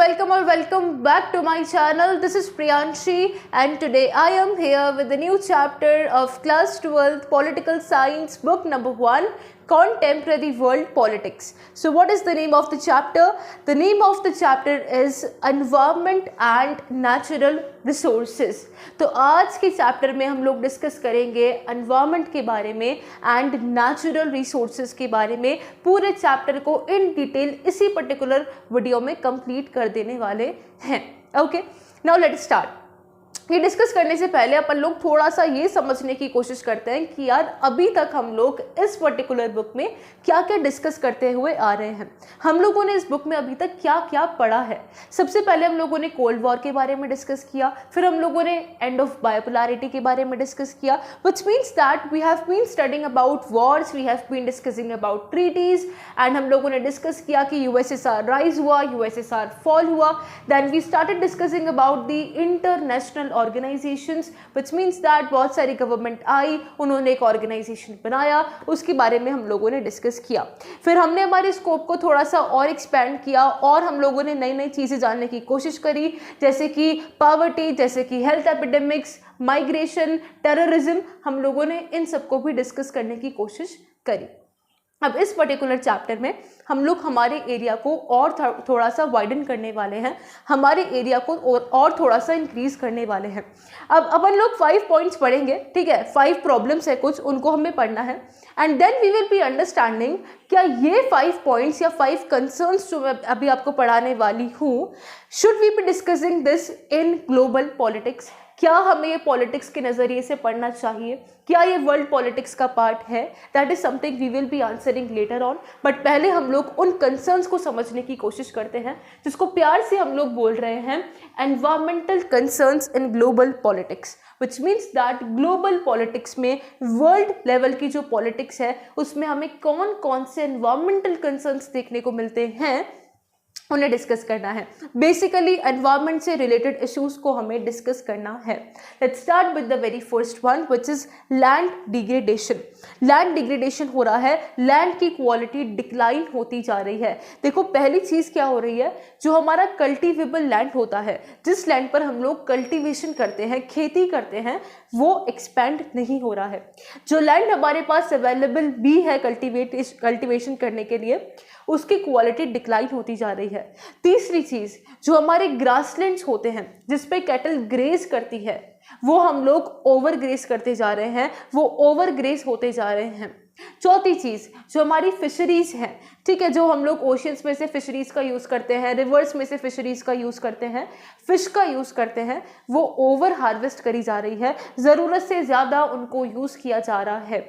welcome or welcome back to my channel. This is Priyanshi and today I am here with the new chapter of class 12th political science book number 1, Contemporary World Politics. So what is the name of the chapter? The name of the chapter is Environment and Natural Resources. तो आज के chapter में हम लोग discuss करेंगे environment के बारे में एंड नेचुरल रिसोर्सेज के बारे में। पूरे चैप्टर को इन डिटेल इसी पर्टिकुलर वीडियो में कंप्लीट कर देने वाले हैं। Okay, now let start. ये डिस्कस करने से पहले अपन लोग थोड़ा सा ये समझने की कोशिश करते हैं कि यार अभी तक हम लोग इस पर्टिकुलर बुक में क्या क्या डिस्कस करते हुए आ रहे हैं। हम लोगों ने इस बुक में अभी तक क्या क्या पढ़ा है। सबसे पहले हम लोगों ने कोल्ड वॉर के बारे में डिस्कस किया, फिर हम लोगों ने एंड ऑफ बायोपोलैरिटी के बारे में डिस्कस किया, which means that we have been studying about wars, we have been discussing about treaties and हम लोगों ने डिस्कस किया कि यूएसएसआर राइज हुआ, यूएसएसआर फॉल हुआ। Then we started discussing about the international organisations, which means that बहुत सारी government आई, उन्होंने एक ऑर्गेनाइजेशन बनाया, उसके बारे में हम लोगों ने डिस्कस किया। फिर हमने हमारे स्कोप को थोड़ा सा और एक्सपेंड किया और हम लोगों ने नई नई चीज़ें जानने की कोशिश करी, जैसे कि पॉवर्टी, जैसे कि हेल्थ एपिडेमिक्स, माइग्रेशन, टेररिज्म। हम लोगों ने इन सबको भी डिस्कस करने की कोशिश करी। अब इस पर्टिकुलर चैप्टर में हम लोग हमारे एरिया को और थोड़ा सा वाइडन करने वाले हैं, हमारे एरिया को और थोड़ा सा इंक्रीज करने वाले हैं। अब अपन लोग 5 पॉइंट्स पढ़ेंगे, ठीक है। 5 प्रॉब्लम्स है कुछ, उनको हमें पढ़ना है and then we will be understanding क्या ये 5 पॉइंट्स या 5 कंसर्न्स जो मैं अभी आपको पढ़ाने वाली हूँ, should we be discussing this in global politics. क्या हमें ये पॉलिटिक्स के नज़रिए से पढ़ना चाहिए, क्या ये वर्ल्ड पॉलिटिक्स का पार्ट है? That is something we will be answering later on. But पहले हम लोग उन कंसर्न्स को समझने की कोशिश करते हैं जिसको प्यार से हम लोग बोल रहे हैं environmental concerns in global politics, which means that global politics में वर्ल्ड लेवल की जो पॉलिटिक्स है उसमें हमें कौन कौन से एनवायरमेंटल कंसर्न्स देखने को मिलते हैं, उन्हें डिस्कस करना है। बेसिकली एनवायरनमेंट से रिलेटेड इश्यूज को हमें डिस्कस करना है। Let's start with the very first one, which is land degradation. Land degradation हो रहा है, लैंड की क्वालिटी डिक्लाइन होती जा रही है। देखो पहली चीज क्या हो रही है, जो हमारा कल्टीवेबल लैंड होता है, जिस लैंड पर हम लोग कल्टीवेशन करते हैं, खेती करते हैं, वो एक्सपेंड नहीं हो रहा है। जो लैंड हमारे पास अवेलेबल भी है कल्टीवेशन करने के लिए, उसकी क्वालिटी डिक्लाइन होती जा रही है। तीसरी चीज, जो हमारे ग्रासलैंड्स होते हैं जिस पे कैटल ग्रेज करती है, वो हम लोग ओवर ग्रेज करते जा रहे हैं, वो ओवर ग्रेज होते जा रहे हैं। चौथी चीज, जो हमारी फिशरीज हैं, ठीक है, जो हम लोग ओशियंस में से फिशरीज का यूज करते हैं, रिवर्स में से फिशरीज का यूज करते हैं, फिश का यूज करते हैं, वो ओवर हार्वेस्ट करी जा रही है, जरूरत से ज्यादा उनको यूज किया जा रहा है।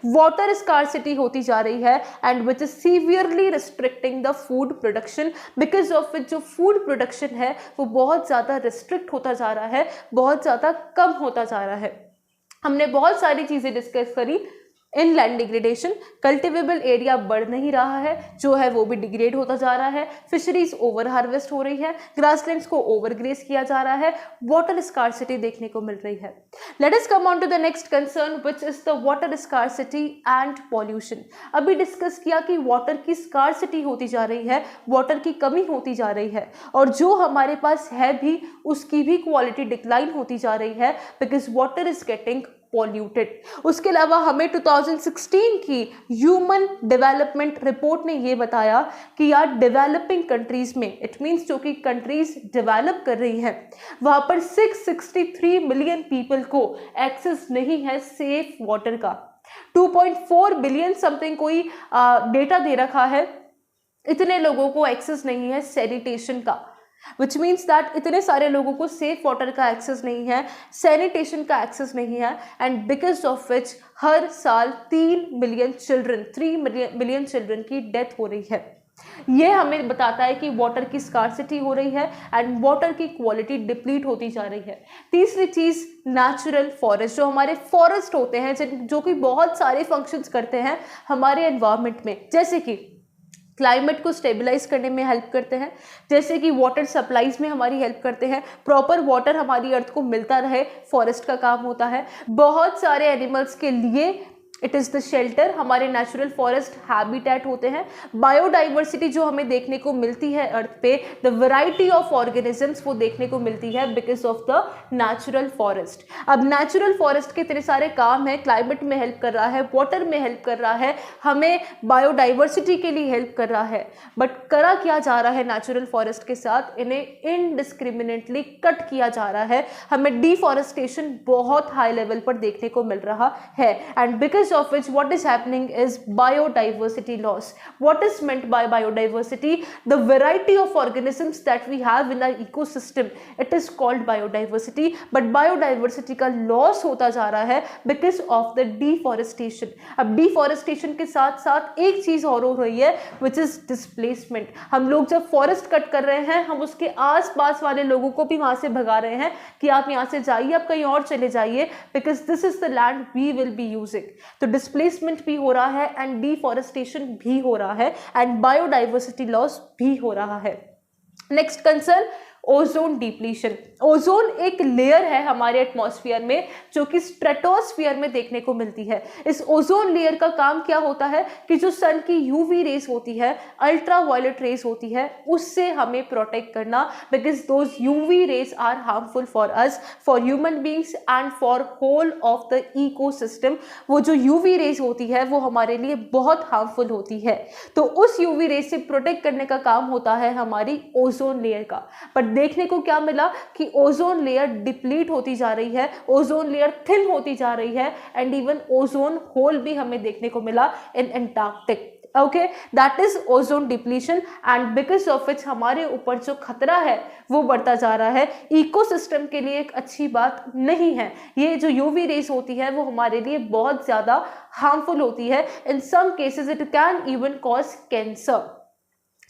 वाटर स्कार्सिटी होती जा रही है and which is severely restricting the food production, because of विच जो फूड प्रोडक्शन है वो बहुत ज्यादा रिस्ट्रिक्ट होता जा रहा है, बहुत ज्यादा कम होता जा रहा है। हमने बहुत सारी चीजें डिस्कस करी इन लैंड डिग्रेडेशन। कल्टिवेबल एरिया बढ़ नहीं रहा है, जो है वो भी डिग्रेड होता जा रहा है, फिशरीज ओवर हार्वेस्ट हो रही है, ग्रासलैंड्स को ओवर ग्रेस किया जा रहा है, वाटर स्कार्सिटी देखने को मिल रही है। Let us come on to the next concern, which is the water scarcity and pollution. अभी डिस्कस किया कि वाटर की स्कार्सिटी होती जा रही है, वाटर की कमी होती जा रही है, और जो हमारे पास है भी उसकी भी क्वालिटी डिक्लाइन होती जा रही है, because water is getting polluted. उसके अलावा हमें 2016 की ह्यूमन डेवलपमेंट रिपोर्ट ने ये बताया कि यार डेवलपिंग कंट्रीज में, इट मीन्स जो कि कंट्रीज डेवलप कर रही हैं, वहां पर 663 मिलियन पीपल को एक्सेस नहीं है सेफ वाटर का। 2.4 बिलियन समथिंग कोई डेटा दे रखा है, इतने लोगों को एक्सेस नहीं है सैनिटेशन का, विच मीन्स दैट इतने सारे लोगों को सेफ वाटर का एक्सेस नहीं है, सैनिटेशन का एक्सेस नहीं है, एंड बिकॉज ऑफ विच हर साल 3 मिलियन चिल्ड्रन की डेथ हो रही है। ये हमें बताता है कि वाटर की स्कार्सिटी हो रही है एंड वाटर की क्वालिटी डिप्लीट होती जा रही है। तीसरी चीज, नेचुरल फॉरेस्ट, जो हमारे फॉरेस्ट होते हैं जो कि बहुत सारे फंक्शंस करते हैं हमारे एनवायरनमेंट में, जैसे कि क्लाइमेट को स्टेबलाइज करने में हेल्प करते हैं, जैसे कि वाटर सप्लाईज में हमारी हेल्प करते हैं, प्रॉपर वाटर हमारी अर्थ को मिलता रहे, फॉरेस्ट का काम होता है। बहुत सारे एनिमल्स के लिए इट इज़ द शेल्टर, हमारे नेचुरल फॉरेस्ट हैबिटेट होते हैं। बायोडाइवर्सिटी जो हमें देखने को मिलती है अर्थ पे, द वैरायटी ऑफ ऑर्गेनिजम्स वो देखने को मिलती है because of the natural forest. अब नेचुरल फॉरेस्ट के इतने सारे काम हैं, क्लाइमेट में हेल्प कर रहा है, वाटर में हेल्प कर रहा है, हमें बायोडाइवर्सिटी के लिए हेल्प कर रहा है, बट करा क्या जा रहा है नेचुरल फॉरेस्ट के साथ, इन्हें इनडिस्क्रिमिनेटली कट किया जा रहा है। हमें डिफॉरेस्टेशन बहुत हाई लेवल पर देखने को मिल रहा है, and because of which what is happening is biodiversity loss. What is meant by biodiversity? The variety of organisms that we have in our ecosystem, it is called biodiversity, but biodiversity का loss होता जा रहा है because of the deforestation. अब deforestation के साथ साथ एक चीज और हो रही है which is displacement. हम लोग जब forest कट कर रहे हैं, हम उसके आस पास वाले लोगों को भी वहां से भगा रहे हैं कि आप यहाँ से जाइए, आप कहीं और चले जाइए, because this is the land we will be using. तो डिस्प्लेसमेंट भी हो रहा है एंड डिफॉरेस्टेशन भी हो रहा है एंड बायोडाइवर्सिटी लॉस भी हो रहा है। Next concern, ozone depletion. Ozone एक लेयर है हमारे एटमॉस्फेयर में जो कि स्ट्रेटोस्फीयर में देखने को मिलती है। इस ओजोन लेयर का काम क्या होता है कि जो सन की यूवी रेस होती है, अल्ट्रा वायलेट रेस होती है, उससे हमें प्रोटेक्ट करना, because those UV rays are harmful for us, for human beings and for whole of the ecosystem. वो जो यूवी रेस होती है वो हमारे लिए बहुत हार्मफुल होती है, तो उस यूवी रेस से प्रोटेक्ट करने का काम होता है हमारी ओजोन लेयर का। बट देखने को क्या मिला कि ओजोन लेयर डिप्लीट होती जा रही है, ओजोन लेयर थिन होती जा रही है, एंड इवन ओजोन होल भी हमें देखने को मिला in Antarctic. Okay, that is ozone depletion, and because of which हमारे ऊपर जो खतरा है वो बढ़ता जा रहा है। इकोसिस्टम के लिए एक अच्छी बात नहीं है। ये जो यूवी रेस होती है वो हमारे लिए बहुत ज्यादा हार्मफुल होती है। In some cases it can even cause cancer.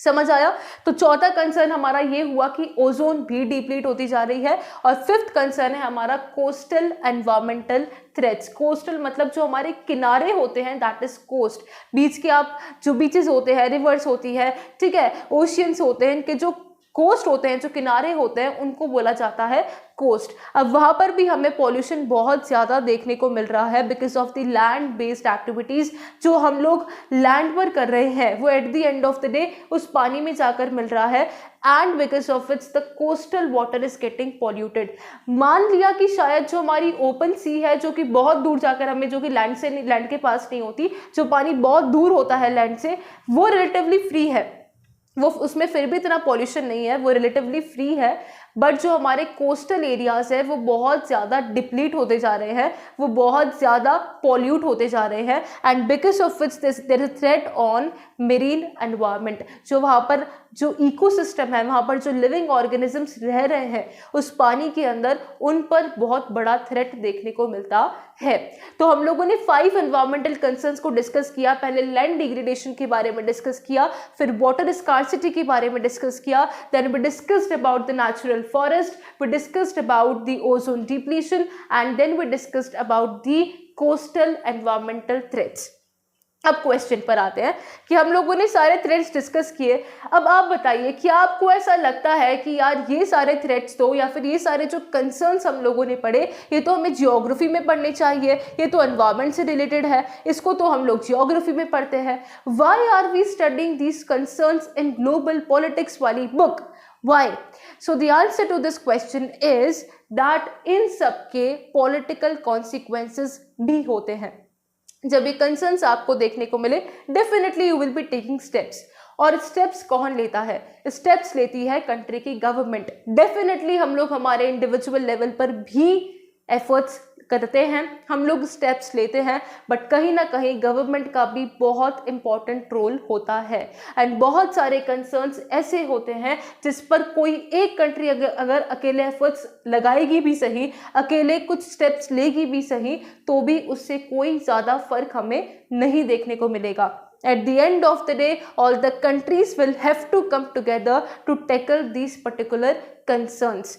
समझ आया? तो चौथा कंसर्न हमारा ये हुआ कि ओजोन भी डिप्लीट होती जा रही है। और फिफ्थ कंसर्न है हमारा कोस्टल एनवायरमेंटल थ्रेट्स। कोस्टल मतलब जो हमारे किनारे होते हैं, दैट इज कोस्ट। बीच के आप जो बीचेस होते हैं, रिवर्स होती है, ठीक है, ओशियंस होते हैं, इनके जो कोस्ट होते हैं, जो किनारे होते हैं, उनको बोला जाता है कोस्ट। अब वहाँ पर भी हमें पॉल्यूशन बहुत ज़्यादा देखने को मिल रहा है because of the land based activities जो हम लोग लैंड पर कर रहे हैं, वो at the end of the day उस पानी में जाकर मिल रहा है, and because of it's the coastal water is getting polluted. मान लिया कि शायद जो हमारी ओपन सी है, जो कि बहुत दूर जाकर हमें, जो कि लैंड के पास नहीं होती, जो पानी बहुत दूर होता है लैंड से, वो रिलेटिवली फ्री है, वो उसमें फिर भी इतना पॉल्यूशन नहीं है, वो रिलेटिवली फ्री है। बट जो हमारे कोस्टल एरियाज है वो बहुत ज़्यादा डिप्लीट होते जा रहे हैं, वो बहुत ज़्यादा पॉल्यूट होते जा रहे हैं, and because of which there is threat on marine environment. जो वहाँ पर जो इकोसिस्टम है, वहाँ पर जो लिविंग ऑर्गेनिजम्स रह रहे हैं उस पानी के अंदर, उन पर बहुत बड़ा थ्रेट देखने को मिलता है। तो हम लोगों ने 5 एनवायरमेंटल कंसर्न्स को डिस्कस किया। पहले लैंड डिग्रेडेशन के बारे में डिस्कस किया, फिर वाटर स्कार्सिटी के बारे में डिस्कस किया, then we discussed about the natural forest, we discussed about the ozone depletion, and then we discussed about the coastal environmental threats. अब क्वेश्चन पर आते हैं कि हम लोगों ने सारे थ्रेट्स डिस्कस किए। अब आप बताइए, क्या आपको ऐसा लगता है कि यार ये सारे थ्रेट्स तो, या फिर ये सारे जो कंसर्न्स हम लोगों ने पढ़े, ये तो हमें जियोग्राफी में पढ़ने चाहिए, ये तो एनवायरनमेंट से रिलेटेड है, इसको तो हम लोग जियोग्राफी में पढ़ते हैं। Why are we studying these concerns in global politics वाली book? Why? So the answer to this question is that इन सब के political consequences भी होते हैं। जब ये concerns आपको देखने को मिले, definitely you will be taking steps। और स्टेप्स कौन लेता है? स्टेप्स लेती है कंट्री की गवर्नमेंट। डेफिनेटली हम लोग हमारे इंडिविजुअल लेवल पर भी एफर्ट्स करते हैं, हम लोग स्टेप्स लेते हैं, बट कहीं ना कहीं गवर्नमेंट का भी बहुत इंपॉर्टेंट रोल होता है। एंड बहुत सारे कंसर्न्स ऐसे होते हैं जिस पर कोई एक कंट्री अगर अकेले एफर्ट्स लगाएगी भी सही, अकेले कुछ स्टेप्स लेगी भी सही, तो भी उससे कोई ज़्यादा फर्क हमें नहीं देखने को मिलेगा। At the end of the day, all the countries will have to come together to tackle these particular concerns.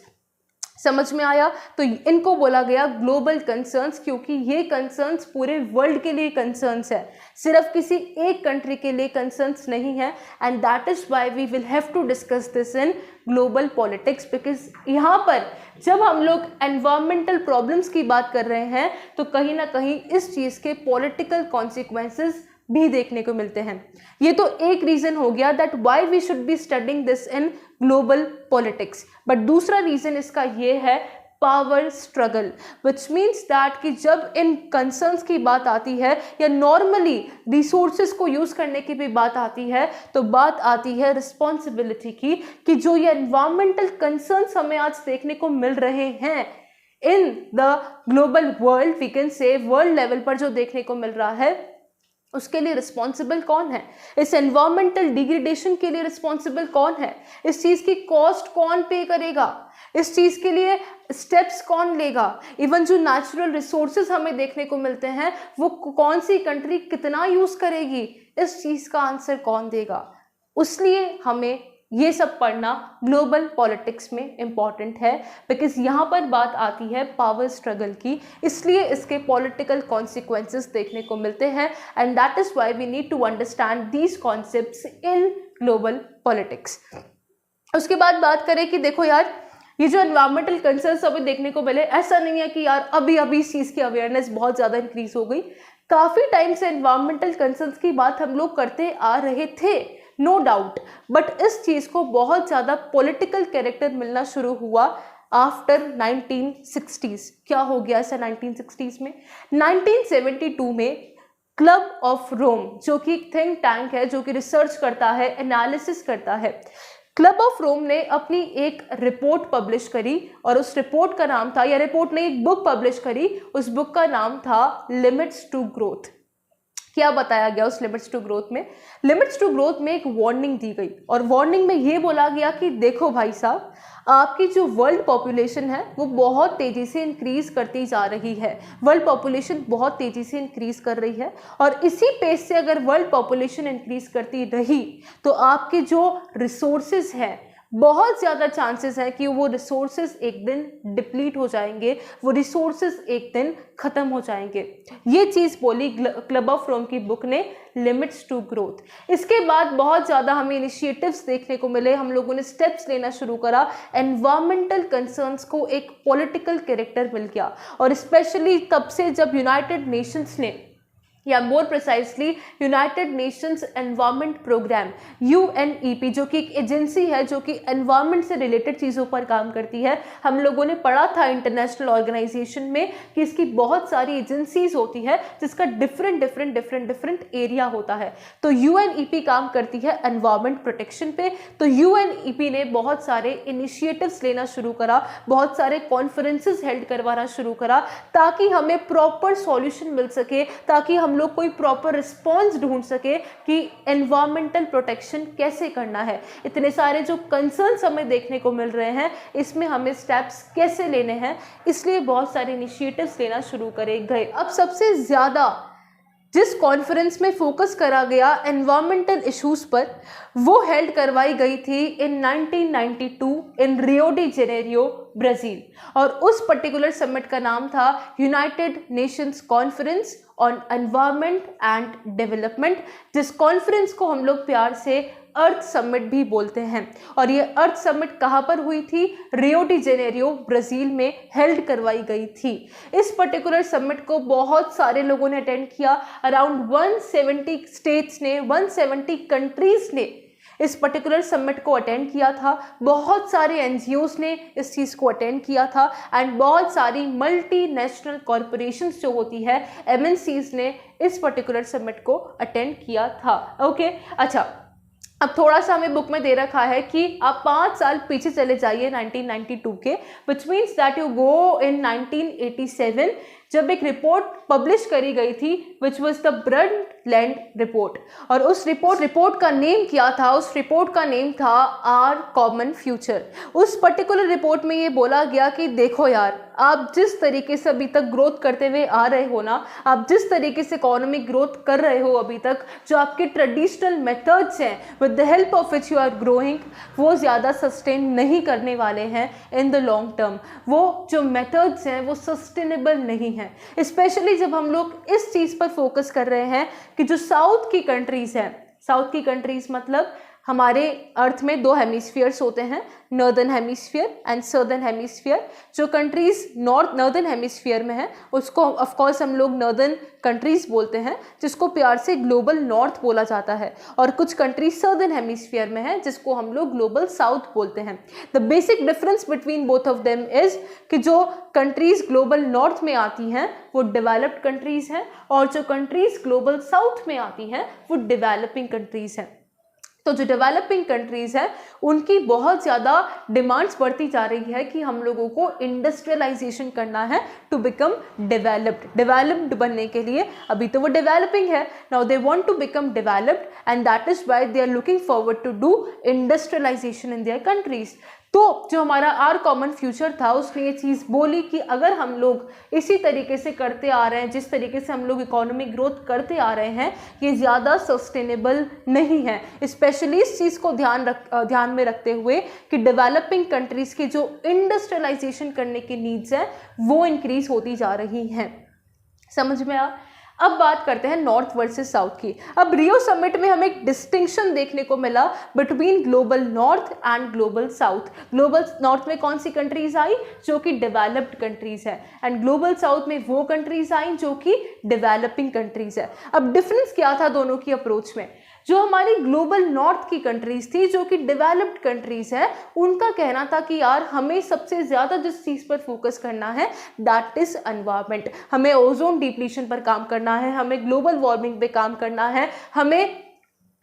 समझ में आया? तो इनको बोला गया ग्लोबल कंसर्न्स, क्योंकि ये कंसर्न्स पूरे वर्ल्ड के लिए कंसर्न्स है, सिर्फ किसी एक कंट्री के लिए कंसर्न्स नहीं है। And that is why we will have to discuss this in global politics, because यहाँ पर जब हम लोग एनवायरमेंटल प्रॉब्लम्स की बात कर रहे हैं तो कहीं ना कहीं इस चीज़ के पॉलिटिकल कॉन्सिक्वेंसेस भी देखने को मिलते हैं। ये तो एक रीजन हो गया that why we should be studying this in global politics. But दूसरा रीजन इसका ये है power struggle, which means that कि जब इन कंसर्न्स की बात आती है या नॉर्मली रिसोर्सेज को यूज करने की भी बात आती है, तो बात आती है रिस्पॉन्सिबिलिटी की, कि जो ये एनवायरमेंटल कंसर्न्स हमें आज देखने को मिल रहे हैं in the global world, we can say world level पर जो देखने को मिल रहा है, उसके लिए रिस्पॉन्सिबल कौन है? इस एनवायरमेंटल डिग्रेडेशन के लिए रिस्पॉन्सिबल कौन है? इस चीज़ की कॉस्ट कौन पे करेगा? इस चीज़ के लिए स्टेप्स कौन लेगा? इवन जो नेचुरल रिसोर्सेज हमें देखने को मिलते हैं वो कौन सी कंट्री कितना यूज़ करेगी? इस चीज़ का आंसर कौन देगा? उसलिए हमें ये सब पढ़ना ग्लोबल पॉलिटिक्स में इम्पॉर्टेंट है, बिकॉज यहाँ पर बात आती है पावर स्ट्रगल की, इसलिए इसके पॉलिटिकल कॉन्सिक्वेंसेस देखने को मिलते हैं। And that is why we need to understand these concepts in global politics. उसके बाद बात करें कि देखो यार, ये जो एनवायरमेंटल कंसर्न्स अभी देखने को मिले, ऐसा नहीं है कि यार अभी अभी इस चीज़ की अवेयरनेस बहुत ज़्यादा इंक्रीज हो गई। काफ़ी टाइम से एनवायरमेंटल कंसर्न्स की बात हम लोग करते आ रहे थे, नो डाउट, बट इस चीज़ को बहुत ज़्यादा पॉलिटिकल कैरेक्टर मिलना शुरू हुआ आफ्टर 1960s। क्या हो गया ऐसा 1960s में? 1972 में क्लब ऑफ रोम, जो कि एक थिंक टैंक है जो कि रिसर्च करता है, एनालिसिस करता है, क्लब ऑफ रोम ने अपनी एक रिपोर्ट पब्लिश करी, और उस रिपोर्ट का नाम था, या रिपोर्ट ने एक बुक पब्लिश करी, उस बुक का नाम था लिमिट्स टू ग्रोथ। क्या बताया गया उस लिमिट्स टू ग्रोथ में? लिमिट्स टू ग्रोथ में एक वार्निंग दी गई, और वार्निंग में ये बोला गया कि देखो भाई साहब, आपकी जो वर्ल्ड पॉपुलेशन है वो बहुत तेज़ी से इंक्रीज करती जा रही है, वर्ल्ड पॉपुलेशन बहुत तेज़ी से इंक्रीज कर रही है, और इसी पेस से अगर वर्ल्ड पॉपुलेशन इंक्रीज करती रही तो आपके जो रिसोर्सेज हैं बहुत ज़्यादा चांसेस हैं कि वो रिसोर्सेज एक दिन डिप्लीट हो जाएंगे, वो रिसोर्सेज एक दिन ख़त्म हो जाएंगे। ये चीज़ बोली क्लब ऑफ रोम की बुक ने, लिमिट्स टू ग्रोथ। इसके बाद बहुत ज़्यादा हमें इनिशिएटिव्स देखने को मिले, हम लोगों ने स्टेप्स लेना शुरू करा, एनवायरमेंटल कंसर्न्स को एक पॉलिटिकल कैरेक्टर मिल गया, और स्पेशली तब से जब यूनाइटेड नेशंस ने, या more precisely United Nations environment programme UNEP, जो कि एक एजेंसी है जो कि एनवायरनमेंट से रिलेटेड चीज़ों पर काम करती है, हम लोगों ने पढ़ा था इंटरनेशनल ऑर्गेनाइजेशन में कि इसकी बहुत सारी एजेंसीज होती है जिसका डिफरेंट एरिया होता है। तो UNEP काम करती है एनवायरनमेंट प्रोटेक्शन पे। तो UNEP ने बहुत सारे इनिशिएटिव्स लेना शुरू करा, बहुत सारे कॉन्फ्रेंसेस हेल्ड करवाना शुरू करा, ताकि हमें प्रॉपर सॉल्यूशन मिल सके, ताकि हम लोग कोई प्रॉपर रिस्पॉन्स ढूंढ सके कि एनवायरमेंटल प्रोटेक्शन कैसे करना है। इतने सारे जो कंसर्न्स हमें देखने को मिल रहे हैं, इसमें हमें स्टेप्स कैसे लेने हैं, इसलिए बहुत सारे इनिशिएटिव्स लेना शुरू करे गए। अब सबसे ज़्यादा जिस कॉन्फ्रेंस में फोकस करा गया एनवायरमेंटल इश्यूज पर, वो हेल्ड करवाई गई थी इन 1992 इन रियो डी जेनेरियो, ब्राज़ील, और उस पर्टिकुलर समिट का नाम था United Nations conference on environment and development, जिस कॉन्फ्रेंस को हम लोग प्यार से अर्थ समिट भी बोलते हैं। और ये अर्थ समिट कहाँ पर हुई थी? रियो डी जेनेरियो, ब्राज़ील में हेल्ड करवाई गई थी। इस पर्टिकुलर समिट को बहुत सारे लोगों ने अटेंड किया, अराउंड 170 स्टेट्स ने, 170 कंट्रीज ने इस पर्टिकुलर समिट को अटेंड किया था, बहुत सारे NGOs ने इस चीज़ को अटेंड किया था, एंड बहुत सारी मल्टीनेशनल कॉरपोरेशंस जो होती है MNCs ने इस पर्टिकुलर समिट को अटेंड किया था। ओके, अच्छा, अब थोड़ा सा हमें बुक में दे रखा है कि आप 5 साल पीछे चले जाइए 1992 के, which means that you go in 1987, जब एक रिपोर्ट पब्लिश करी गई थी which was the Brundtland report, और उस रिपोर्ट का नेम क्या था? उस रिपोर्ट का नेम था आर कॉमन फ्यूचर। उस पर्टिकुलर रिपोर्ट में ये बोला गया कि देखो यार, आप जिस तरीके से अभी तक ग्रोथ करते हुए आ रहे हो ना, आप जिस तरीके से इकोनॉमिक ग्रोथ कर रहे हो अभी तक, जो आपके ट्रेडिशनल मेथड्स हैं with the help of which you are growing, वो ज़्यादा सस्टेन नहीं करने वाले हैं इन द लॉन्ग टर्म। वो जो मेथड्स हैं वो सस्टेनेबल नहीं हैं, स्पेशली जब हम लोग इस चीज़ पर फोकस कर रहे हैं कि जो साउथ की कंट्रीज़ हैं, साउथ की कंट्रीज़ मतलब हमारे अर्थ में दो हेमिस्फीयर्स होते हैं, northern hemisphere and southern hemisphere. जो कंट्रीज़ नॉर्दर्न हेमिस्फीयर में है उसको ऑफ कोर्स हम लोग नॉर्दर्न कंट्रीज़ बोलते हैं, जिसको प्यार से ग्लोबल नॉर्थ बोला जाता है, और कुछ कंट्रीज सदर्न हेमिस्फीयर में है जिसको हम लोग ग्लोबल साउथ बोलते हैं। The basic difference between both of them is कि जो कंट्रीज़ ग्लोबल नॉर्थ में आती हैं वो डेवलप्ड कंट्रीज़ हैं, और जो कंट्रीज़ ग्लोबल साउथ में आती हैं वो डेवलपिंग कंट्रीज़ हैं। तो जो डेवलपिंग कंट्रीज़ हैं उनकी बहुत ज़्यादा डिमांड्स बढ़ती जा रही है कि हम लोगों को इंडस्ट्रियलाइजेशन करना है टू बिकम डेवलप्ड बनने के लिए। अभी तो वो डेवलपिंग है, now they want to become developed and that is why they are looking forward to do industrialisation in their countries. तो जो हमारा आर कॉमन फ्यूचर था उसने ये चीज़ बोली कि अगर हम लोग इसी तरीके से करते आ रहे हैं, जिस तरीके से हम लोग इकोनॉमिक ग्रोथ करते आ रहे हैं, ये ज़्यादा सस्टेनेबल नहीं है। स्पेशली इस चीज़ को ध्यान में रखते हुए कि डेवलपिंग कंट्रीज़ की जो इंडस्ट्रियलाइजेशन करने की नीड्स हैं वो इंक्रीज होती जा रही हैं। समझ में आ? अब बात करते हैं नॉर्थ वर्सेस साउथ की। अब रियो समिट में हमें एक डिस्टिंक्शन देखने को मिला between global north and global south. Global north में कौन सी कंट्रीज आई? जो कि डेवलप्ड कंट्रीज है, एंड ग्लोबल साउथ में वो कंट्रीज आई जो कि डेवलपिंग कंट्रीज है। अब डिफरेंस क्या था दोनों की अप्रोच में? जो हमारी ग्लोबल नॉर्थ की कंट्रीज थी जो कि डेवलप्ड कंट्रीज है, उनका कहना था कि यार हमें सबसे ज़्यादा जिस चीज़ पर फोकस करना है दैट इज़ एनवायरनमेंट। हमें ओजोन डिप्लीशन पर काम करना है, हमें ग्लोबल वार्मिंग पे काम करना है, हमें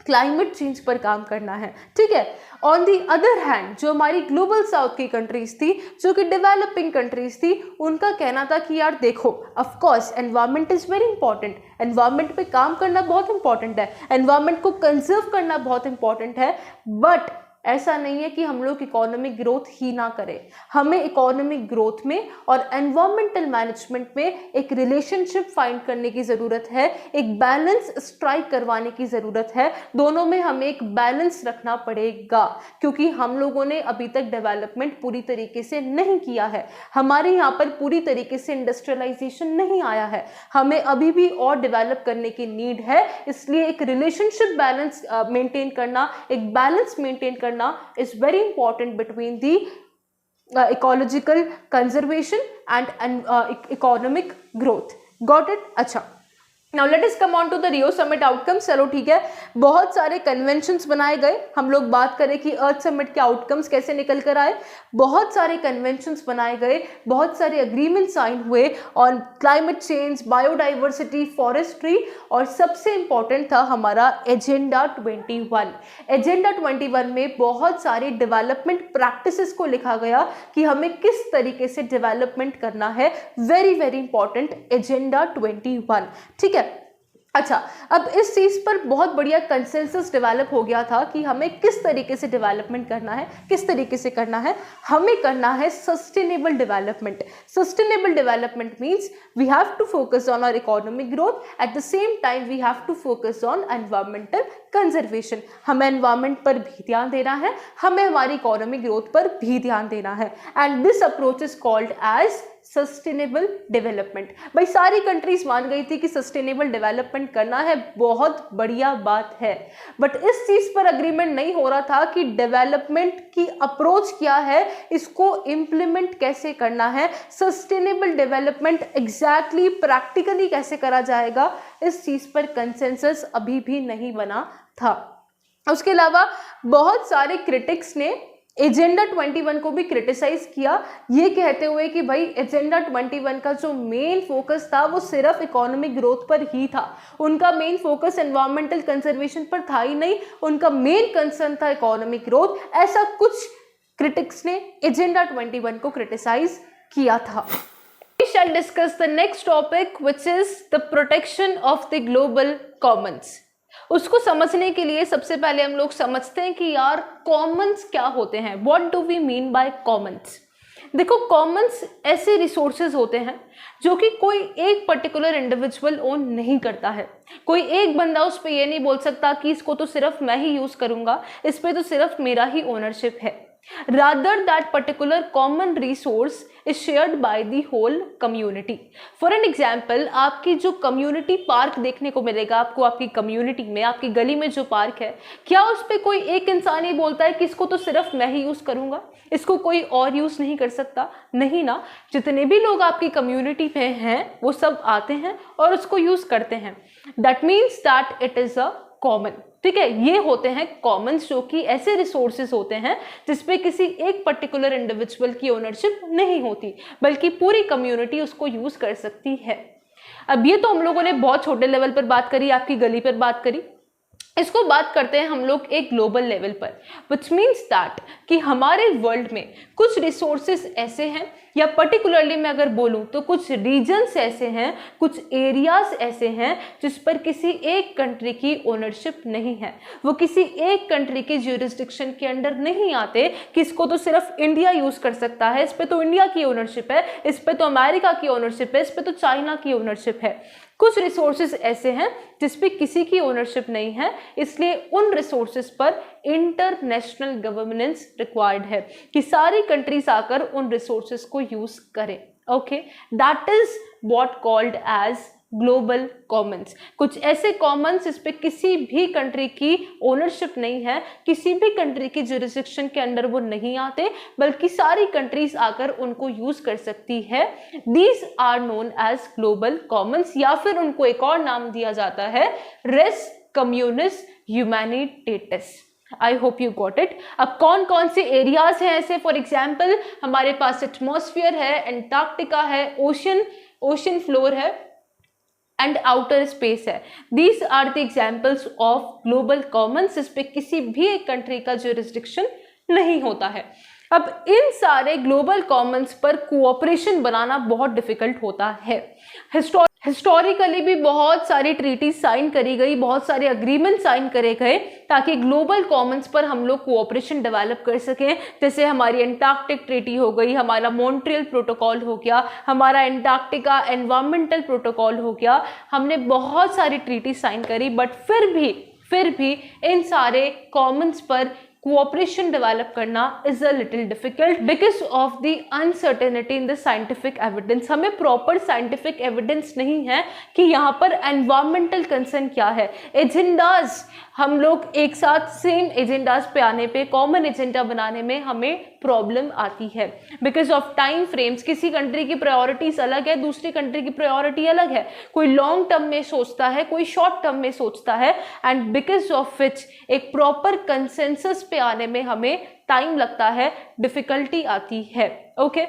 क्लाइमेट चेंज पर काम करना है, ठीक है। ऑन दी अदर हैंड जो हमारी ग्लोबल साउथ की कंट्रीज थी जो कि डेवलपिंग कंट्रीज थी, उनका कहना था कि यार देखो, of course environment is very important, environment पे काम करना बहुत इंपॉर्टेंट है, एनवायरनमेंट को कंजर्व करना बहुत इंपॉर्टेंट है, बट ऐसा नहीं है कि हम लोग इकोनॉमिक ग्रोथ ही ना करें। हमें इकोनॉमिक ग्रोथ में और एनवायरमेंटल मैनेजमेंट में एक रिलेशनशिप फाइंड करने की ज़रूरत है, एक बैलेंस स्ट्राइक करवाने की ज़रूरत है। दोनों में हमें एक बैलेंस रखना पड़ेगा, क्योंकि हम लोगों ने अभी तक डेवलपमेंट पूरी तरीके से नहीं किया है। हमारे यहाँ पर पूरी तरीके से इंडस्ट्रियलाइजेशन नहीं आया है, हमें अभी भी और डेवलप करने की नीड है। इसलिए एक रिलेशनशिप बैलेंस मेंटेन करना, एक बैलेंस मेंटेन करना is very important between the ecological conservation and economic growth. Got it? अच्छा, now let us come on to the Rio summit outcomes. चलो ठीक है, बहुत सारे कन्वेंशंस बनाए गए। हम लोग बात करें कि अर्थ समिट के आउटकम्स कैसे निकल कर आए। बहुत सारे कन्वेंशंस बनाए गए, बहुत सारे अग्रीमेंट साइन हुए on climate change, biodiversity, forestry, और सबसे इंपॉर्टेंट था हमारा एजेंडा 21। एजेंडा 21 में बहुत सारे डेवलपमेंट प्रैक्टिसेस को लिखा गया कि हमें किस तरीके से डेवलपमेंट करना है। वेरी वेरी इंपॉर्टेंट एजेंडा 21, ठीक है। अच्छा, अब इस चीज़ पर बहुत बढ़िया कंसेंसस डेवलप हो गया था कि हमें किस तरीके से डेवलपमेंट करना है, किस तरीके से करना है। हमें करना है sustainable development. Sustainable development means we have to focus on our economic growth, at the same time we have to focus on environmental conservation. हमें एनवायरमेंट पर भी ध्यान देना है, हमें हमारी इकोनॉमिक ग्रोथ पर भी ध्यान देना है, and this approach is called as sustainable development. भाई सारी कंट्रीज मान गई थी कि सस्टेनेबल डेवलपमेंट करना है, बहुत बढ़िया बात है, बट इस चीज पर अग्रीमेंट नहीं हो रहा था कि डेवलपमेंट की अप्रोच क्या है, इसको इम्प्लीमेंट कैसे करना है, सस्टेनेबल डेवलपमेंट एग्जैक्टली प्रैक्टिकली कैसे करा जाएगा। इस चीज पर कंसेंसस अभी भी नहीं बना था। उसके अलावा बहुत सारे क्रिटिक्स ने एजेंडा 21 को भी क्रिटिसाइज किया, ये कहते हुए कि भाई एजेंडा 21 का जो मेन फोकस था वो सिर्फ इकोनॉमिक ग्रोथ पर ही था। उनका मेन फोकस एनवायरमेंटल कंजर्वेशन पर था ही नहीं, उनका मेन कंसर्न था इकोनॉमिक ग्रोथ। ऐसा कुछ क्रिटिक्स ने एजेंडा 21 को क्रिटिसाइज किया था। shall discuss the next topic, which is the protection of the global commons. उसको समझने के लिए सबसे पहले हम लोग समझते हैं कि यार कॉमन्स क्या होते हैं. What do we mean by commons? देखो, कॉमन्स ऐसे रिसोर्सेज होते हैं जो कि कोई एक पर्टिकुलर इंडिविजुअल ओन नहीं करता है. कोई एक बंदा उस पर यह नहीं बोल सकता कि इसको तो सिर्फ मैं ही यूज करूंगा, इस पे तो सिर्फ मेरा ही ओनरशिप है. Rather, that particular common resource is shared by the whole community. For an example, आपकी जो कम्युनिटी पार्क देखने को मिलेगा आपको, आपकी कम्युनिटी में, आपकी गली में जो पार्क है, क्या उस पर कोई एक इंसान ही बोलता है कि इसको तो सिर्फ मैं ही यूज करूंगा, इसको कोई और यूज नहीं कर सकता? नहीं ना. जितने भी लोग आपकी कम्युनिटी में हैं वो सब आते हैं और उसको यूज करते हैं. That means that it is a common. ठीक है, ये होते हैं कॉमन्स, जो कि ऐसे रिसोर्सेज होते हैं जिसपे किसी एक पर्टिकुलर इंडिविजुअल की ओनरशिप नहीं होती, बल्कि पूरी कम्युनिटी उसको यूज कर सकती है. अब ये तो हम लोगों ने बहुत छोटे लेवल पर बात करी, आपकी गली पर बात करी. इसको बात करते हैं हम लोग एक ग्लोबल लेवल पर, विच मीन्स दैट कि हमारे वर्ल्ड में कुछ रिसोर्सेज ऐसे हैं, या पर्टिकुलरली मैं अगर बोलूं तो कुछ रीजन्स ऐसे हैं, कुछ एरियाज ऐसे हैं जिस पर किसी एक कंट्री की ओनरशिप नहीं है. वो किसी एक कंट्री के ज्यूरिसडिक्शन के अंडर नहीं आते कि इसको तो सिर्फ इंडिया यूज कर सकता है, इस पे तो इंडिया की ओनरशिप है, इस पे तो अमेरिका की ओनरशिप है, इस पे तो चाइना की ओनरशिप है. कुछ रिसोर्सेज ऐसे हैं जिसपे किसी की ओनरशिप नहीं है, इसलिए उन रिसोर्सेज पर इंटरनेशनल गवर्नेंस रिक्वायर्ड है कि सारी कंट्रीज आकर उन रिसोर्सेज को यूज करें. Okay, that is what called as global commons. कुछ ऐसे कॉमन्स इस पे किसी भी कंट्री की ओनरशिप नहीं है, किसी भी कंट्री की जुरिसडिक्शन के अंडर वो नहीं आते, बल्कि सारी कंट्रीज आकर उनको यूज कर सकती है. These are known as global commons, या फिर उनको एक और नाम दिया जाता है रेस कम्युनिस ह्यूमैनिटेटिस. I hope you got it. अब कौन कौन से एरियाज हैं ऐसे? फॉर एग्जाम्पल हमारे पास एटमॉस्फेयर है, एंटार्क्टिका है, ओशन फ्लोर है एंड आउटर स्पेस है. These are the examples of global commons, इस पे किसी भी एक कंट्री का ज्यूरिसडिक्शन नहीं होता है. अब इन सारे ग्लोबल कॉमन्स पर कोऑपरेशन बनाना बहुत डिफिकल्ट होता है. हिस्टोरिकली भी बहुत सारी ट्रीटी साइन करी गई, बहुत सारे अग्रीमेंट साइन करे गए ताकि ग्लोबल कॉमन्स पर हम लोग कोऑपरेशन डेवलप कर सकें. जैसे हमारी एंटार्क्टिक ट्रीटी हो गई, हमारा मॉन्ट्रियल प्रोटोकॉल हो गया, हमारा एंटार्क्टिका एनवायरमेंटल प्रोटोकॉल हो गया. हमने बहुत सारी ट्रीटी साइन करी, बट फिर भी इन सारे कॉमन्स पर कोऑपरेशन डेवलप करना is a little difficult because of the uncertainty in the scientific evidence. हमें प्रॉपर साइंटिफिक एविडेंस नहीं है कि यहाँ पर एनवायरमेंटल कंसर्न क्या है. एजेंडाज, हम लोग एक साथ सेम एजेंडाज पे आने पे, कॉमन एजेंडा बनाने में हमें प्रॉब्लम आती है बिकॉज ऑफ टाइम फ्रेम्स. किसी कंट्री की प्रायोरिटीज अलग है, दूसरी कंट्री की प्रायोरिटी अलग है. कोई लॉन्ग टर्म में सोचता है, कोई शॉर्ट टर्म में सोचता है, एंड बिकॉज ऑफ विच एक प्रॉपर कंसेंसस पे आने में हमें टाइम लगता है, डिफिकल्टी आती है. ओके,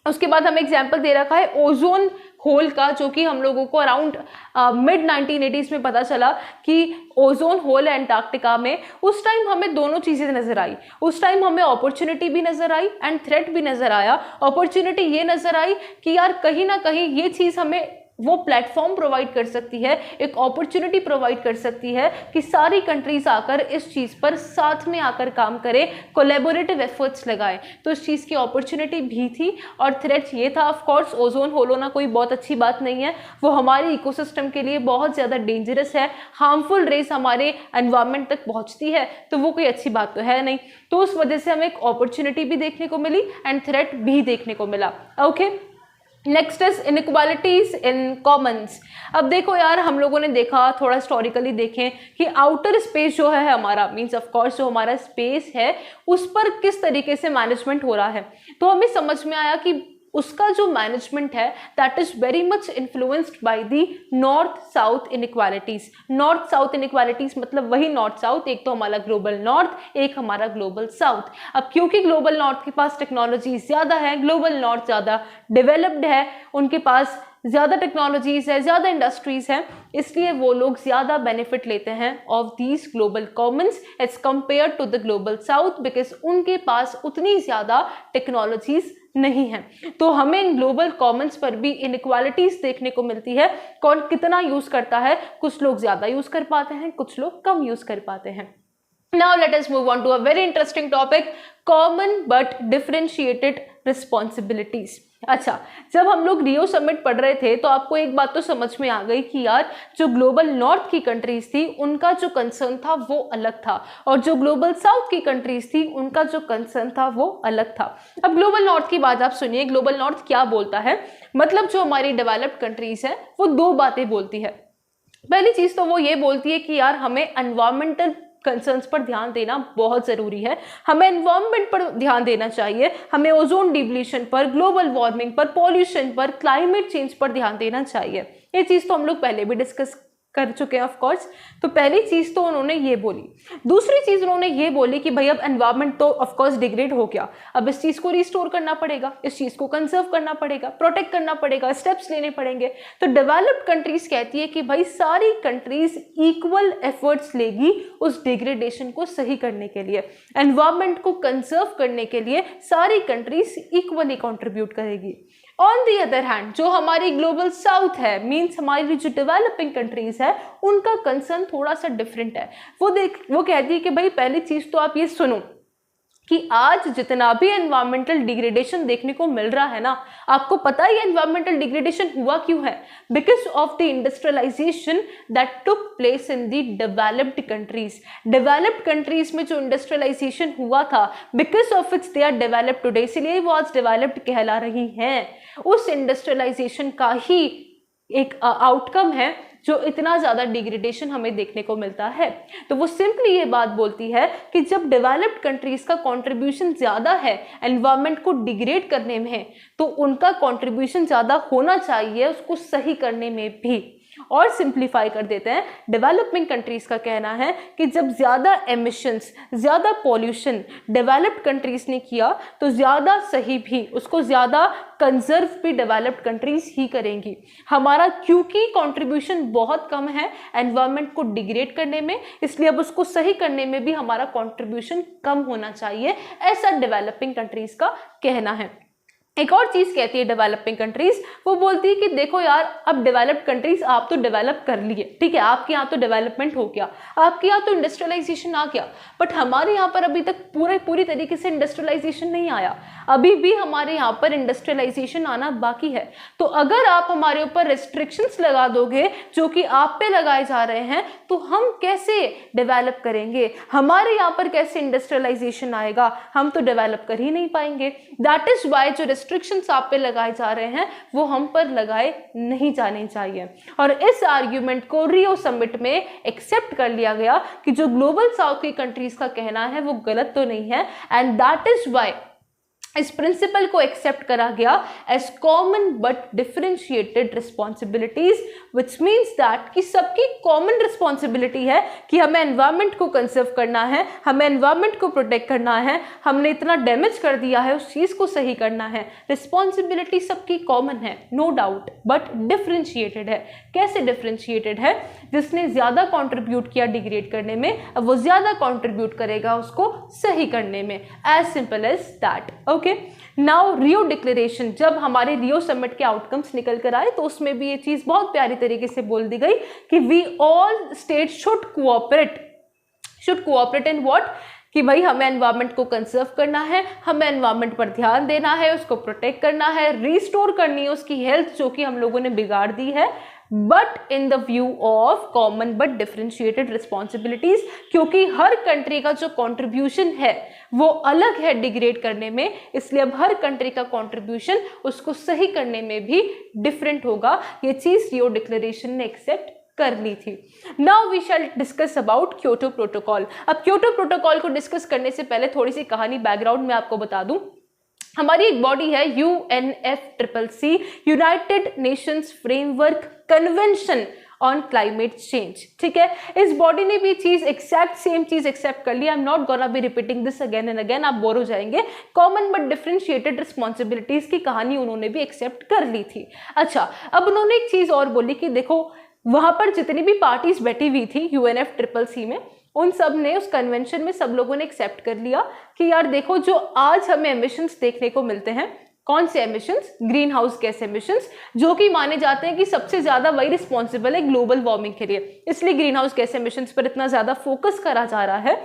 उसके बाद हमें एग्जाम्पल दे रखा है ओजोन होल का, जो कि हम लोगों को अराउंड मिड 1980s में पता चला कि ओजोन होल है एंटार्क्टिका में. उस टाइम हमें दोनों चीज़ें नजर आई. उस टाइम हमें अपॉर्चुनिटी भी नजर आई एंड थ्रेट भी नजर आया. अपॉर्चुनिटी ये नजर आई कि यार कहीं ना कहीं ये चीज़ हमें वो प्लेटफॉर्म प्रोवाइड कर सकती है, एक अपॉर्चुनिटी प्रोवाइड कर सकती है कि सारी कंट्रीज आकर इस चीज़ पर साथ में आकर काम करें, कोलैबोरेटिव एफर्ट्स लगाएं. तो इस चीज़ की अपॉर्चुनिटी भी थी और थ्रेट ये था. ऑफ कोर्स ओजोन होल होना कोई बहुत अच्छी बात नहीं है, वो हमारे इकोसिस्टम के लिए बहुत ज़्यादा डेंजरस है. हार्मफुल रेस हमारे एनवायरनमेंट तक पहुँचती है, तो वो कोई अच्छी बात तो है नहीं. तो उस वजह से हमें एक अपॉर्चुनिटी भी देखने को मिली एंड थ्रेट भी देखने को मिला. Okay, next is inequalities in Commons. अब देखो यार, हम लोगों ने देखा, थोड़ा हिस्टोरिकली देखें कि आउटर स्पेस जो है हमारा, मीन्स ऑफ कोर्स जो हमारा स्पेस है, उस पर किस तरीके से मैनेजमेंट हो रहा है. तो हमें समझ में आया कि उसका जो मैनेजमेंट है that is very much influenced by the north south inequalities. North south inequalities मतलब वही नॉर्थ साउथ, एक तो हमारा ग्लोबल नॉर्थ, एक हमारा ग्लोबल साउथ. अब क्योंकि ग्लोबल नॉर्थ के पास टेक्नोलॉजी ज़्यादा है, ग्लोबल नॉर्थ ज़्यादा डेवलप्ड है, उनके पास ज़्यादा टेक्नोलॉजीज है, ज़्यादा इंडस्ट्रीज हैं, इसलिए वो लोग ज़्यादा बेनिफिट लेते हैं of these global commons as compare to the global south, because उनके पास उतनी ज़्यादा टेक्नोलॉजीज नहीं है। तो हमें इन ग्लोबल कॉमन्स पर भी इनइक्वालिटीज देखने को मिलती है, कौन कितना यूज करता है, कुछ लोग ज़्यादा यूज कर पाते हैं, कुछ लोग कम यूज कर पाते हैं। Now let us move on to a very interesting topic, common but differentiated responsibilities. अच्छा, जब हम लोग रियो समिट पढ़ रहे थे तो आपको एक बात तो समझ में आ गई कि यार जो ग्लोबल नॉर्थ की कंट्रीज थी उनका जो कंसर्न था वो अलग था, और जो ग्लोबल साउथ की कंट्रीज थी उनका जो कंसर्न था वो अलग था। अब ग्लोबल नॉर्थ की बात आप सुनिए, ग्लोबल नॉर्थ क्या बोलता है, मतलब जो हमारी डेवलप्ड कंट्रीज है वो दो बातें बोलती है। पहली चीज तो वो ये बोलती है कि यार हमें एनवायरमेंटल कंसर्न्स पर ध्यान देना बहुत ज़रूरी है, हमें एनवायरनमेंट पर ध्यान देना चाहिए, हमें ओजोन डिप्लीशन पर, ग्लोबल वार्मिंग पर, पॉल्यूशन पर, क्लाइमेट चेंज पर ध्यान देना चाहिए। ये चीज़ तो हम लोग पहले भी डिस्कस कर चुके हैं ऑफ कोर्स। तो पहली चीज़ तो उन्होंने ये बोली। दूसरी चीज़ उन्होंने ये बोली कि भाई अब एनवायरनमेंट तो ऑफ कोर्स डिग्रेड हो गया, अब इस चीज़ को रिस्टोर करना पड़ेगा, इस चीज़ को कंजर्व करना पड़ेगा, प्रोटेक्ट करना पड़ेगा, स्टेप्स लेने पड़ेंगे। तो डेवलप्ड कंट्रीज कहती है कि भाई सारी कंट्रीज इक्वल एफर्ट्स लेगी उस डिग्रेडेशन को सही करने के लिए, एनवायरनमेंट को कंजर्व करने के लिए सारी कंट्रीज इक्वली कॉन्ट्रीब्यूट करेगी। ऑन दी अदर हैंड जो हमारी ग्लोबल साउथ है, मीन्स हमारी जो डेवलपिंग कंट्रीज है, उनका कंसर्न थोड़ा सा डिफरेंट है। वो कहती है कि भाई पहली चीज तो आप ये सुनो कि आज जितना भी एनवायरमेंटल डिग्रेडेशन देखने को मिल रहा है ना, आपको पता है एनवायरमेंटल डिग्रेडेशन हुआ क्यों है? Because of the industrialisation that took place in the developed countries. डेवलप्ड कंट्रीज में जो इंडस्ट्रियलाइजेशन हुआ था, because of its they are developed today, इसलिए वो आज डेवलप्ड कहला रही हैं। उस इंडस्ट्रियलाइजेशन का ही एक आउटकम है जो इतना ज़्यादा डिग्रेडेशन हमें देखने को मिलता है। तो वो सिंपली ये बात बोलती है कि जब डेवलप्ड कंट्रीज का कंट्रीब्यूशन ज़्यादा है एनवायरनमेंट को डिग्रेड करने में, तो उनका कंट्रीब्यूशन ज़्यादा होना चाहिए उसको सही करने में भी। और सिंप्लीफाई कर देते हैं, डेवलपिंग कंट्रीज का कहना है कि जब ज़्यादा एमिशंस, ज़्यादा पॉल्यूशन डेवलप्ड कंट्रीज ने किया तो ज़्यादा सही भी, उसको ज़्यादा कंजर्व भी डेवलप्ड कंट्रीज ही करेंगी। हमारा क्योंकि कंट्रीब्यूशन बहुत कम है एनवायरनमेंट को डिग्रेड करने में, इसलिए अब उसको सही करने में भी हमारा कंट्रीब्यूशन कम होना चाहिए, ऐसा डेवलपिंग कंट्रीज का कहना है। एक और चीज कहती है डेवलपिंग कंट्रीज, वो बोलती है कि देखो यार अब डेवलप्ड कंट्रीज आप तो डेवलप कर लिए, ठीक है, आपके यहाँ तो डेवलपमेंट हो गया, आपके यहाँ तो इंडस्ट्रियलाइजेशन आ गया, बट हमारे यहाँ पर अभी तक पूरी तरीके से इंडस्ट्रियलाइजेशन नहीं आया, अभी भी हमारे यहाँ पर इंडस्ट्रियलाइजेशन आना बाकी है। तो अगर आप हमारे ऊपर रेस्ट्रिक्शंस लगा दोगे जो कि आप पे लगाए जा रहे हैं, तो हम कैसे डेवलप करेंगे, हमारे यहाँ पर कैसे इंडस्ट्रियलाइजेशन आएगा, हम तो डेवलप कर ही नहीं पाएंगे। दैट इज वाई जो रेस्ट्रिक्शंस आप पे लगाए जा रहे हैं वो हम पर लगाए नहीं जाने चाहिए। और इस आर्ग्यूमेंट को रियो समिट में एक्सेप्ट कर लिया गया कि जो ग्लोबल साउथ की कंट्रीज का कहना है वो गलत तो नहीं है, एंड दैट इज वाई इस प्रिंसिपल को एक्सेप्ट करा गया as common but differentiated responsibilities, which means that कि सबकी कॉमन रिस्पॉन्सिबिलिटी है कि हमें एनवायरनमेंट को कंजर्व करना है, हमें एनवायरनमेंट को प्रोटेक्ट करना है, हमने इतना डैमेज कर दिया है उस चीज को सही करना है। रिस्पॉन्सिबिलिटी सबकी कॉमन है, नो डाउट, बट डिफरेंशिएटेड है। कैसे डिफरेंशिएटेड है? जिसने ज्यादा कॉन्ट्रीब्यूट किया डिग्रेड करने में, अब वो ज्यादा कॉन्ट्रीब्यूट करेगा उसको सही करने में, as simple as that. Okay, now Rio declaration, जब हमारे रियो समिट के आउटकम्स निकल कर आए तो उसमें भी ये चीज बहुत प्यारी तरीके से बोल दी गई कि we all state should cooperate in what, कि भाई हमें एनवायरनमेंट को कंजर्व करना है, हमें एनवायरनमेंट पर ध्यान देना है, उसको प्रोटेक्ट करना है, रिस्टोर करनी है उसकी हेल्थ जो कि हम लोगों ने बिगाड़ दी है, but in the view of common but differentiated responsibilities, क्योंकि हर कंट्री का जो कॉन्ट्रीब्यूशन है वो अलग है डिग्रेड करने में, इसलिए अब हर कंट्री का कॉन्ट्रीब्यूशन उसको सही करने में भी डिफरेंट होगा। ये चीज रियो डिक्लेरेशन ने एक्सेप्ट कर ली थी। Now we shall discuss about Kyoto protocol. अब क्योटो प्रोटोकॉल को डिस्कस करने से पहले थोड़ी सी कहानी बैकग्राउंड में आपको बता दूं। हमारी एक बॉडी है UNFCCC, United Nations framework convention on climate change. ठीक है, इस बॉडी ने भी चीज एग्जैक्ट सेम चीज एक्सेप्ट कर ली। I am not gonna be repeating this again and again, आप बोर हो जाएंगे। कॉमन बट डिफरेंशिएटेड रिस्पॉन्सिबिलिटीज की कहानी उन्होंने भी एक्सेप्ट कर ली थी। अच्छा, अब उन्होंने एक चीज और बोली कि देखो वहां पर जितनी भी पार्टीज बैठी हुई थी UNFCCC में, उन सब ने उस कन्वेंशन में सब लोगों ने एक्सेप्ट कर लिया कि यार देखो जो आज हमें एमिशंस देखने को मिलते हैं, कौन से emissions? Green house gas emissions, जो कि माने जाते हैं कि सबसे ज्यादा वही रिस्पॉन्सिबल है ग्लोबल वार्मिंग के लिए, इसलिए ग्रीन हाउस गैस एमिशंस पर इतना ज्यादा फोकस करा जा रहा है।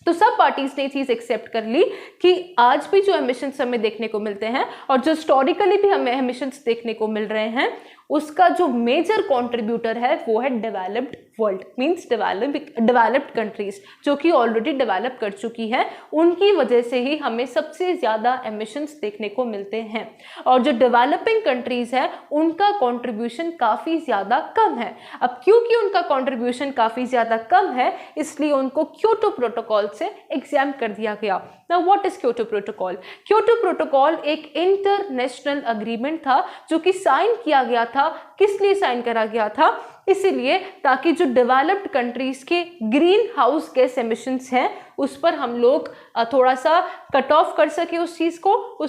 तो सब पार्टीज ने चीज एक्सेप्ट कर ली कि आज भी जो एमिशंस हमें देखने को मिलते हैं और जो हिस्टोरिकली भी हमें एमिशंस देखने को मिल रहे हैं, उसका जो मेजर कंट्रीब्यूटर है वो है developed world, means developed countries, जो कि ऑलरेडी डेवलप कर चुकी है। उनकी वजह से ही हमें सबसे ज्यादा एमिशंस देखने को मिलते हैं। और जो डेवलपिंग कंट्रीज है उनका कंट्रीब्यूशन काफी ज्यादा कम है। अब क्योंकि उनका कंट्रीब्यूशन काफी ज्यादा कम है, इसलिए उनको क्योटो प्रोटोकॉल से एग्जाम कर दिया गया। Now what is Kyoto protocol? Kyoto protocol एक इंटरनेशनल अग्रीमेंट था जो कि साइन किया गया था। किस लिए साइन करा गया था? इसीलिए ताकि जो डेवलप्ड कंट्रीज के ग्रीन हाउस गैस एमिशंस हैं उस पर हम लोग थोड़ा सा कट ऑफ कर सके, उस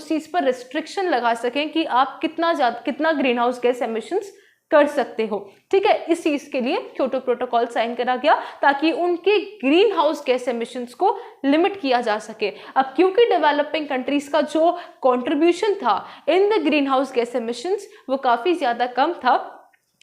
चीज पर रिस्ट्रिक्शन लगा सकें कि आप कितना ग्रीन हाउस गैस एमिशंस कर सकते हो। ठीक है, इस चीज के लिए क्योटो प्रोटोकॉल साइन करा गया ताकि उनके ग्रीन हाउस गैस एमिशंस को लिमिट किया जा सके। अब क्योंकि डेवलपिंग कंट्रीज का जो कंट्रीब्यूशन था in the green house gas emissions वो काफी ज्यादा कम था,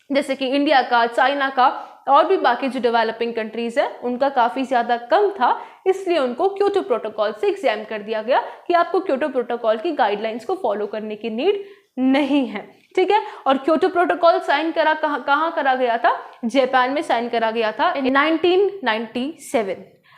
जैसे कि इंडिया का, चाइना का और भी बाकी जो डेवलपिंग कंट्रीज है उनका काफी ज्यादा कम था, इसलिए उनको क्योटो प्रोटोकॉल से एग्जाम कर दिया गया कि आपको क्योटो प्रोटोकॉल की गाइडलाइंस को फॉलो करने की नीड नहीं है। ठीक है, और क्योटो प्रोटोकॉल साइन कहाँ करा गया था? जापान में साइन करा गया था इन 1997।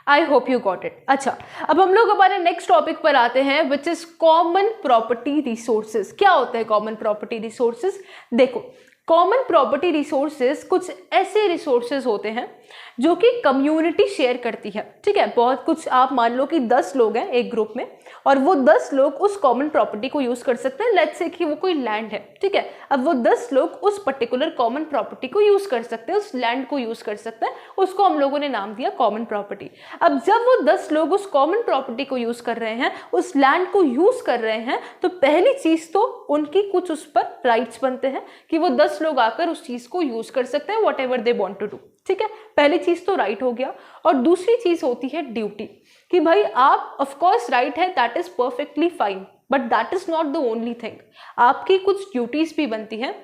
आई होप यू गॉट इट। अच्छा, अब हम लोग हमारे नेक्स्ट टॉपिक पर आते हैं which is common property resources. क्या होते हैं कॉमन प्रॉपर्टी रिसोर्सेज? देखो, कॉमन प्रॉपर्टी रिसोर्सेज कुछ ऐसे रिसोर्सेज होते हैं जो कि कम्युनिटी शेयर करती है। ठीक है, बहुत कुछ, आप मान लो कि 10 लोग हैं एक ग्रुप में और वो 10 लोग उस कॉमन प्रॉपर्टी को यूज कर सकते हैं। लेट्स से कि वो कोई लैंड है। ठीक है, अब वो 10 लोग उस पर्टिकुलर कॉमन प्रॉपर्टी को यूज कर सकते हैं, उस लैंड को यूज कर सकते हैं, उसको हम लोगों ने नाम दिया कॉमन प्रॉपर्टी। अब जब वो 10 लोग उस कॉमन प्रॉपर्टी को यूज कर रहे हैं, उस लैंड को यूज कर रहे हैं, तो पहली चीज तो उनकी कुछ उस पर राइट्स बनते हैं कि वो 10 लोग आकर उस चीज को यूज कर सकते हैं whatever they want to do. ठीक है, पहली चीज तो राइट हो गया। और दूसरी चीज होती है ड्यूटी, कि भाई आप ऑफ कोर्स राइट है, that is perfectly fine, but that is not the only thing. आपकी कुछ ड्यूटीज भी बनती हैं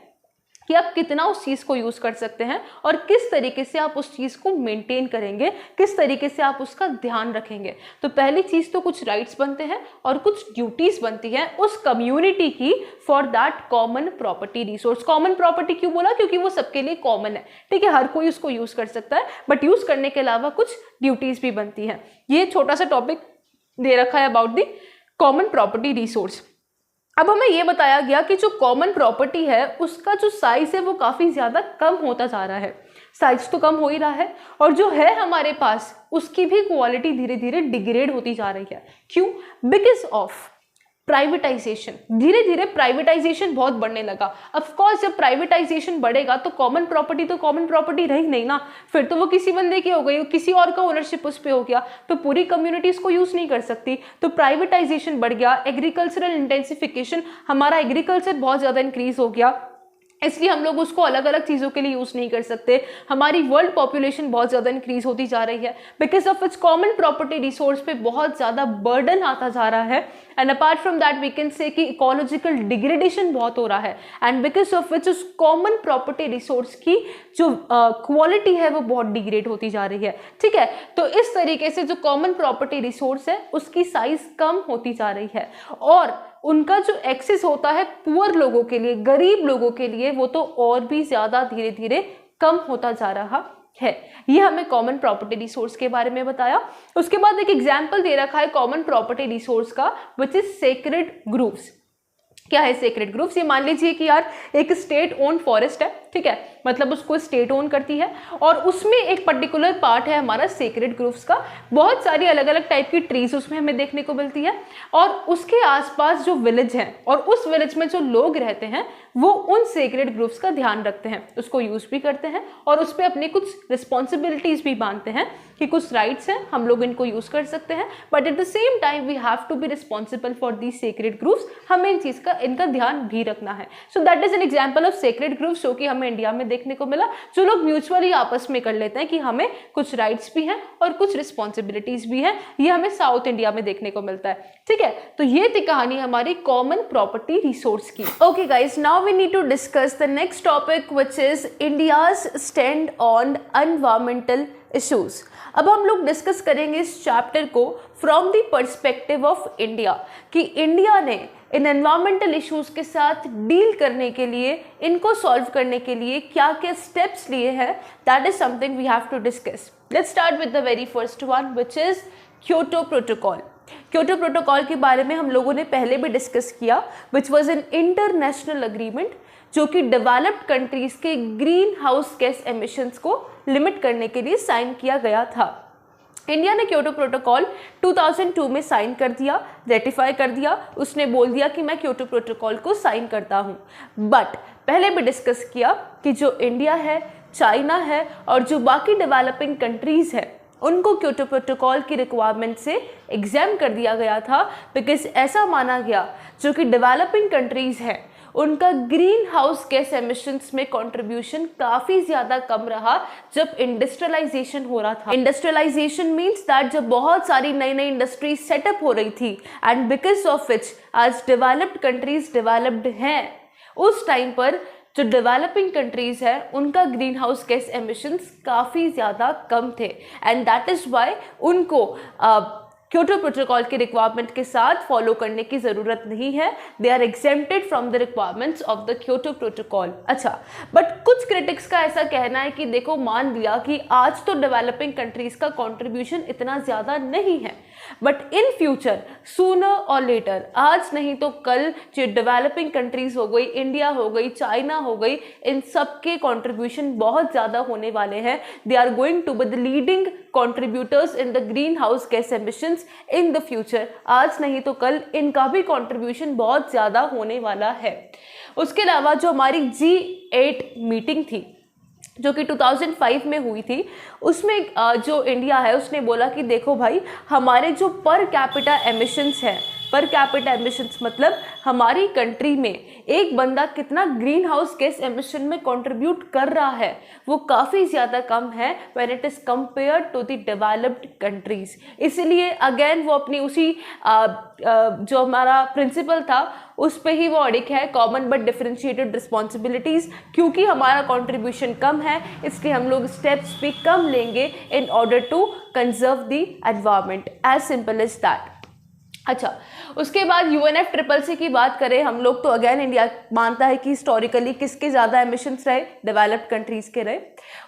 कि आप कितना उस चीज को यूज कर सकते हैं और किस तरीके से आप उस चीज को मेंटेन करेंगे, किस तरीके से आप उसका ध्यान रखेंगे। तो पहली चीज तो कुछ राइट्स बनते हैं और कुछ ड्यूटीज बनती हैं उस कम्युनिटी की for that common property resource. Common property क्यों बोला? क्योंकि वो सबके लिए कॉमन है। ठीक है, हर कोई उसको यूज कर सकता है, बट यूज करने के अलावा कुछ ड्यूटीज भी बनती हैं। ये छोटा सा टॉपिक दे रखा है about the common property resource. अब हमें यह बताया गया कि जो कॉमन प्रॉपर्टी है उसका जो साइज है वो काफी ज्यादा कम होता जा रहा है। साइज तो कम हो ही रहा है और जो है हमारे पास उसकी भी क्वालिटी धीरे धीरे डिग्रेड होती जा रही है। क्यों? Because of privatisation. धीरे धीरे प्राइवेटाइजेशन बहुत बढ़ने लगा। ऑफ कोर्स जब प्राइवेटाइजेशन बढ़ेगा तो कॉमन प्रॉपर्टी रही नहीं ना, फिर तो वो किसी बंदे की हो गई, किसी और का ओनरशिप उस पे हो गया, तो पूरी कम्युनिटी इसको यूज नहीं कर सकती। तो प्राइवेटाइजेशन बढ़ गया, एग्रीकल्चरल इंटेंसिफिकेशन, हमारा एग्रीकल्चर बहुत ज्यादा इंक्रीज हो गया, इसलिए हम लोग उसको अलग अलग चीज़ों के लिए यूज़ नहीं कर सकते। हमारी वर्ल्ड पॉपुलेशन बहुत ज़्यादा इंक्रीज होती जा रही है, because of its common property resource पे बहुत ज़्यादा बर्डन आता जा रहा है। And apart from that we can say कि इकोलॉजिकल डिग्रेडेशन बहुत हो रहा है, एंड बिकॉज ऑफ विच उस कॉमन प्रॉपर्टी रिसोर्स की जो क्वालिटी है वो बहुत डिग्रेड होती जा रही है। ठीक है, तो इस तरीके से जो कॉमन प्रॉपर्टी रिसोर्स है उसकी साइज कम होती जा रही है और उनका जो एक्सेस होता है पुअर लोगों के लिए, गरीब लोगों के लिए, वो तो और भी ज्यादा धीरे धीरे कम होता जा रहा है। ये हमें कॉमन प्रॉपर्टी रिसोर्स के बारे में बताया। उसके बाद एक एग्जाम्पल दे रखा है कॉमन प्रॉपर्टी रिसोर्स का, विच इज सेक्रेड ग्रूव्स। क्या है सेक्रेड ग्रूव्स? ये मान लीजिए कि यार एक स्टेट ओन फॉरेस्ट है, ठीक है, मतलब उसको स्टेट ओन करती है, और उसमें एक पर्टिकुलर पार्ट है हमारा सेक्रेड ग्रोव्स का। बहुत सारी अलग अलग टाइप की ट्रीज उसमें हमें देखने को मिलती है, और उसके आसपास जो विलेज है और उस विलेज में जो लोग रहते हैं वो उन सेक्रेड ग्रोव्स का ध्यान रखते हैं, उसको यूज भी करते हैं और उस पर अपनी कुछ रिस्पॉन्सिबिलिटीज भी मानते हैं कि कुछ राइट्स हैं, हम लोग इनको यूज कर सकते हैं, but at the same time we have to be responsible for the sacred groves, हमें इन चीज का इनका ध्यान भी रखना है। So that is an example of sacred groves जो कि हमें इंडिया में देखने को मिला, जो लोग म्यूचुअली आपस में कर लेते हैं कि हमें कुछ राइट्स भी हैं और कुछ रिस्पॉन्सिबिलिटीज भी हैं। ये हमें साउथ इंडिया में देखने को मिलता है, ठीक है। तो ये थी कहानी हमारी कॉमन प्रॉपर्टी रिसोर्स की। Okay guys, now we need to discuss the next topic which is India's stand on environmental issues. अब हम लोग डिस्कस करेंगे इस चैप्टर को from the perspective of India, कि इंडिया ने इन एनवायरमेंटल इश्यूज के साथ डील करने के लिए, इनको सॉल्व करने के लिए क्या क्या स्टेप्स लिए हैं। That is something we have to discuss. Let's start with the very first one which is Kyoto protocol. Kyoto protocol के बारे में हम लोगों ने पहले भी डिस्कस किया, which was an international agreement जो कि डेवलप्ड कंट्रीज के ग्रीन हाउस गैस एमिशंस को लिमिट करने के लिए साइन किया गया था। इंडिया ने क्योटो प्रोटोकॉल 2002 में साइन कर दिया, रेटिफाई कर दिया, उसने बोल दिया कि मैं क्योटो प्रोटोकॉल को साइन करता हूँ। बट पहले भी डिस्कस किया कि जो इंडिया है, चाइना है और जो बाकी डेवलपिंग कंट्रीज है, उनको क्योटो प्रोटोकॉल की रिक्वायरमेंट से एग्जाम कर दिया गया था, बिकॉज ऐसा माना गया जो कि डेवलपिंग कंट्रीज हैं उनका ग्रीन हाउस गैस एमिशंस में कंट्रीब्यूशन काफ़ी ज़्यादा कम रहा जब इंडस्ट्रियलाइजेशन हो रहा था। इंडस्ट्रियलाइजेशन मीन्स दैट जब बहुत सारी नई नई इंडस्ट्री सेटअप हो रही थी, एंड बिकॉज ऑफ विच आज डेवलप्ड कंट्रीज डेवलप्ड हैं, उस टाइम पर जो डेवलपिंग कंट्रीज है उनका ग्रीन हाउस गैस एमिशंस काफ़ी ज़्यादा कम थे, एंड दैट इज़ वाई उनको क्योटो प्रोटोकॉल के रिक्वायरमेंट के साथ फॉलो करने की ज़रूरत नहीं है। They are exempted from the requirements of the Kyoto protocol. अच्छा, बट कुछ क्रिटिक्स का ऐसा कहना है कि देखो, मान लिया कि आज तो डेवलपिंग कंट्रीज का कंट्रीब्यूशन इतना ज़्यादा नहीं है, बट इन फ्यूचर सूनर और लेटर, आज नहीं तो कल, जो डेवलपिंग कंट्रीज हो गई, इंडिया हो गई, चाइना हो गई, इन सब के कॉन्ट्रीब्यूशन बहुत ज़्यादा होने वाले हैं। They are going to be the leading contributors in the greenhouse gas emissions in the future। आज नहीं तो कल इनका भी कंट्रीब्यूशन बहुत ज़्यादा होने वाला है। उसके अलावा जो हमारी G8 मीटिंग थी जो कि 2005 में हुई थी, उसमें जो इंडिया है उसने बोला कि देखो भाई, हमारे जो पर कैपिटा एमिशंस है, पर कैपिटा एमिशंस मतलब हमारी कंट्री में एक बंदा कितना ग्रीन हाउस गैस एमिशन में कंट्रीब्यूट कर रहा है, वो काफ़ी ज़्यादा कम है when it is compared to the developed countries. इसलिए अगेन वो अपनी उसी जो हमारा प्रिंसिपल था उस पे ही वो अडिग है, कॉमन बट डिफरेंशिएटेड रिस्पॉन्सिबिलिटीज़। क्योंकि हमारा कंट्रीब्यूशन कम है, इसलिए हम लोग स्टेप्स भी कम लेंगे in order to conserve the environment, as simple as that. अच्छा, उसके बाद UNFCCC की बात करें हम लोग, तो अगेन इंडिया मानता है कि हिस्टोरिकली किसके ज़्यादा एमिशंस रहे, डेवलप्ड कंट्रीज़ के रहे।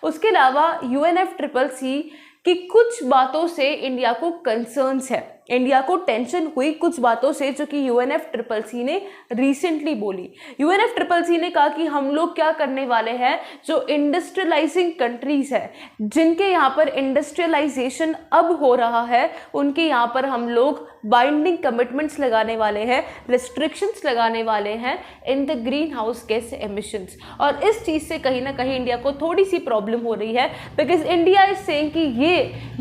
उसके अलावा UNFCCC की कुछ बातों से इंडिया को कंसर्न्स है, इंडिया को टेंशन हुई कुछ बातों से जो कि UNFCCC ने रिसेंटली बोली। UNFCCC ने कहा कि हम लोग क्या करने वाले हैं, जो इंडस्ट्रियलाइजिंग कंट्रीज़ है, जिनके यहाँ पर इंडस्ट्रियलाइजेशन अब हो रहा है, उनके यहाँ पर हम लोग बाइंडिंग कमिटमेंट्स लगाने वाले हैं, रिस्ट्रिक्शंस लगाने वाले हैं in the green house gas emissions. और इस चीज़ से कहीं ना कहीं इंडिया को थोड़ी सी प्रॉब्लम हो रही है, बिकॉज इंडिया इज सेइंग कि ये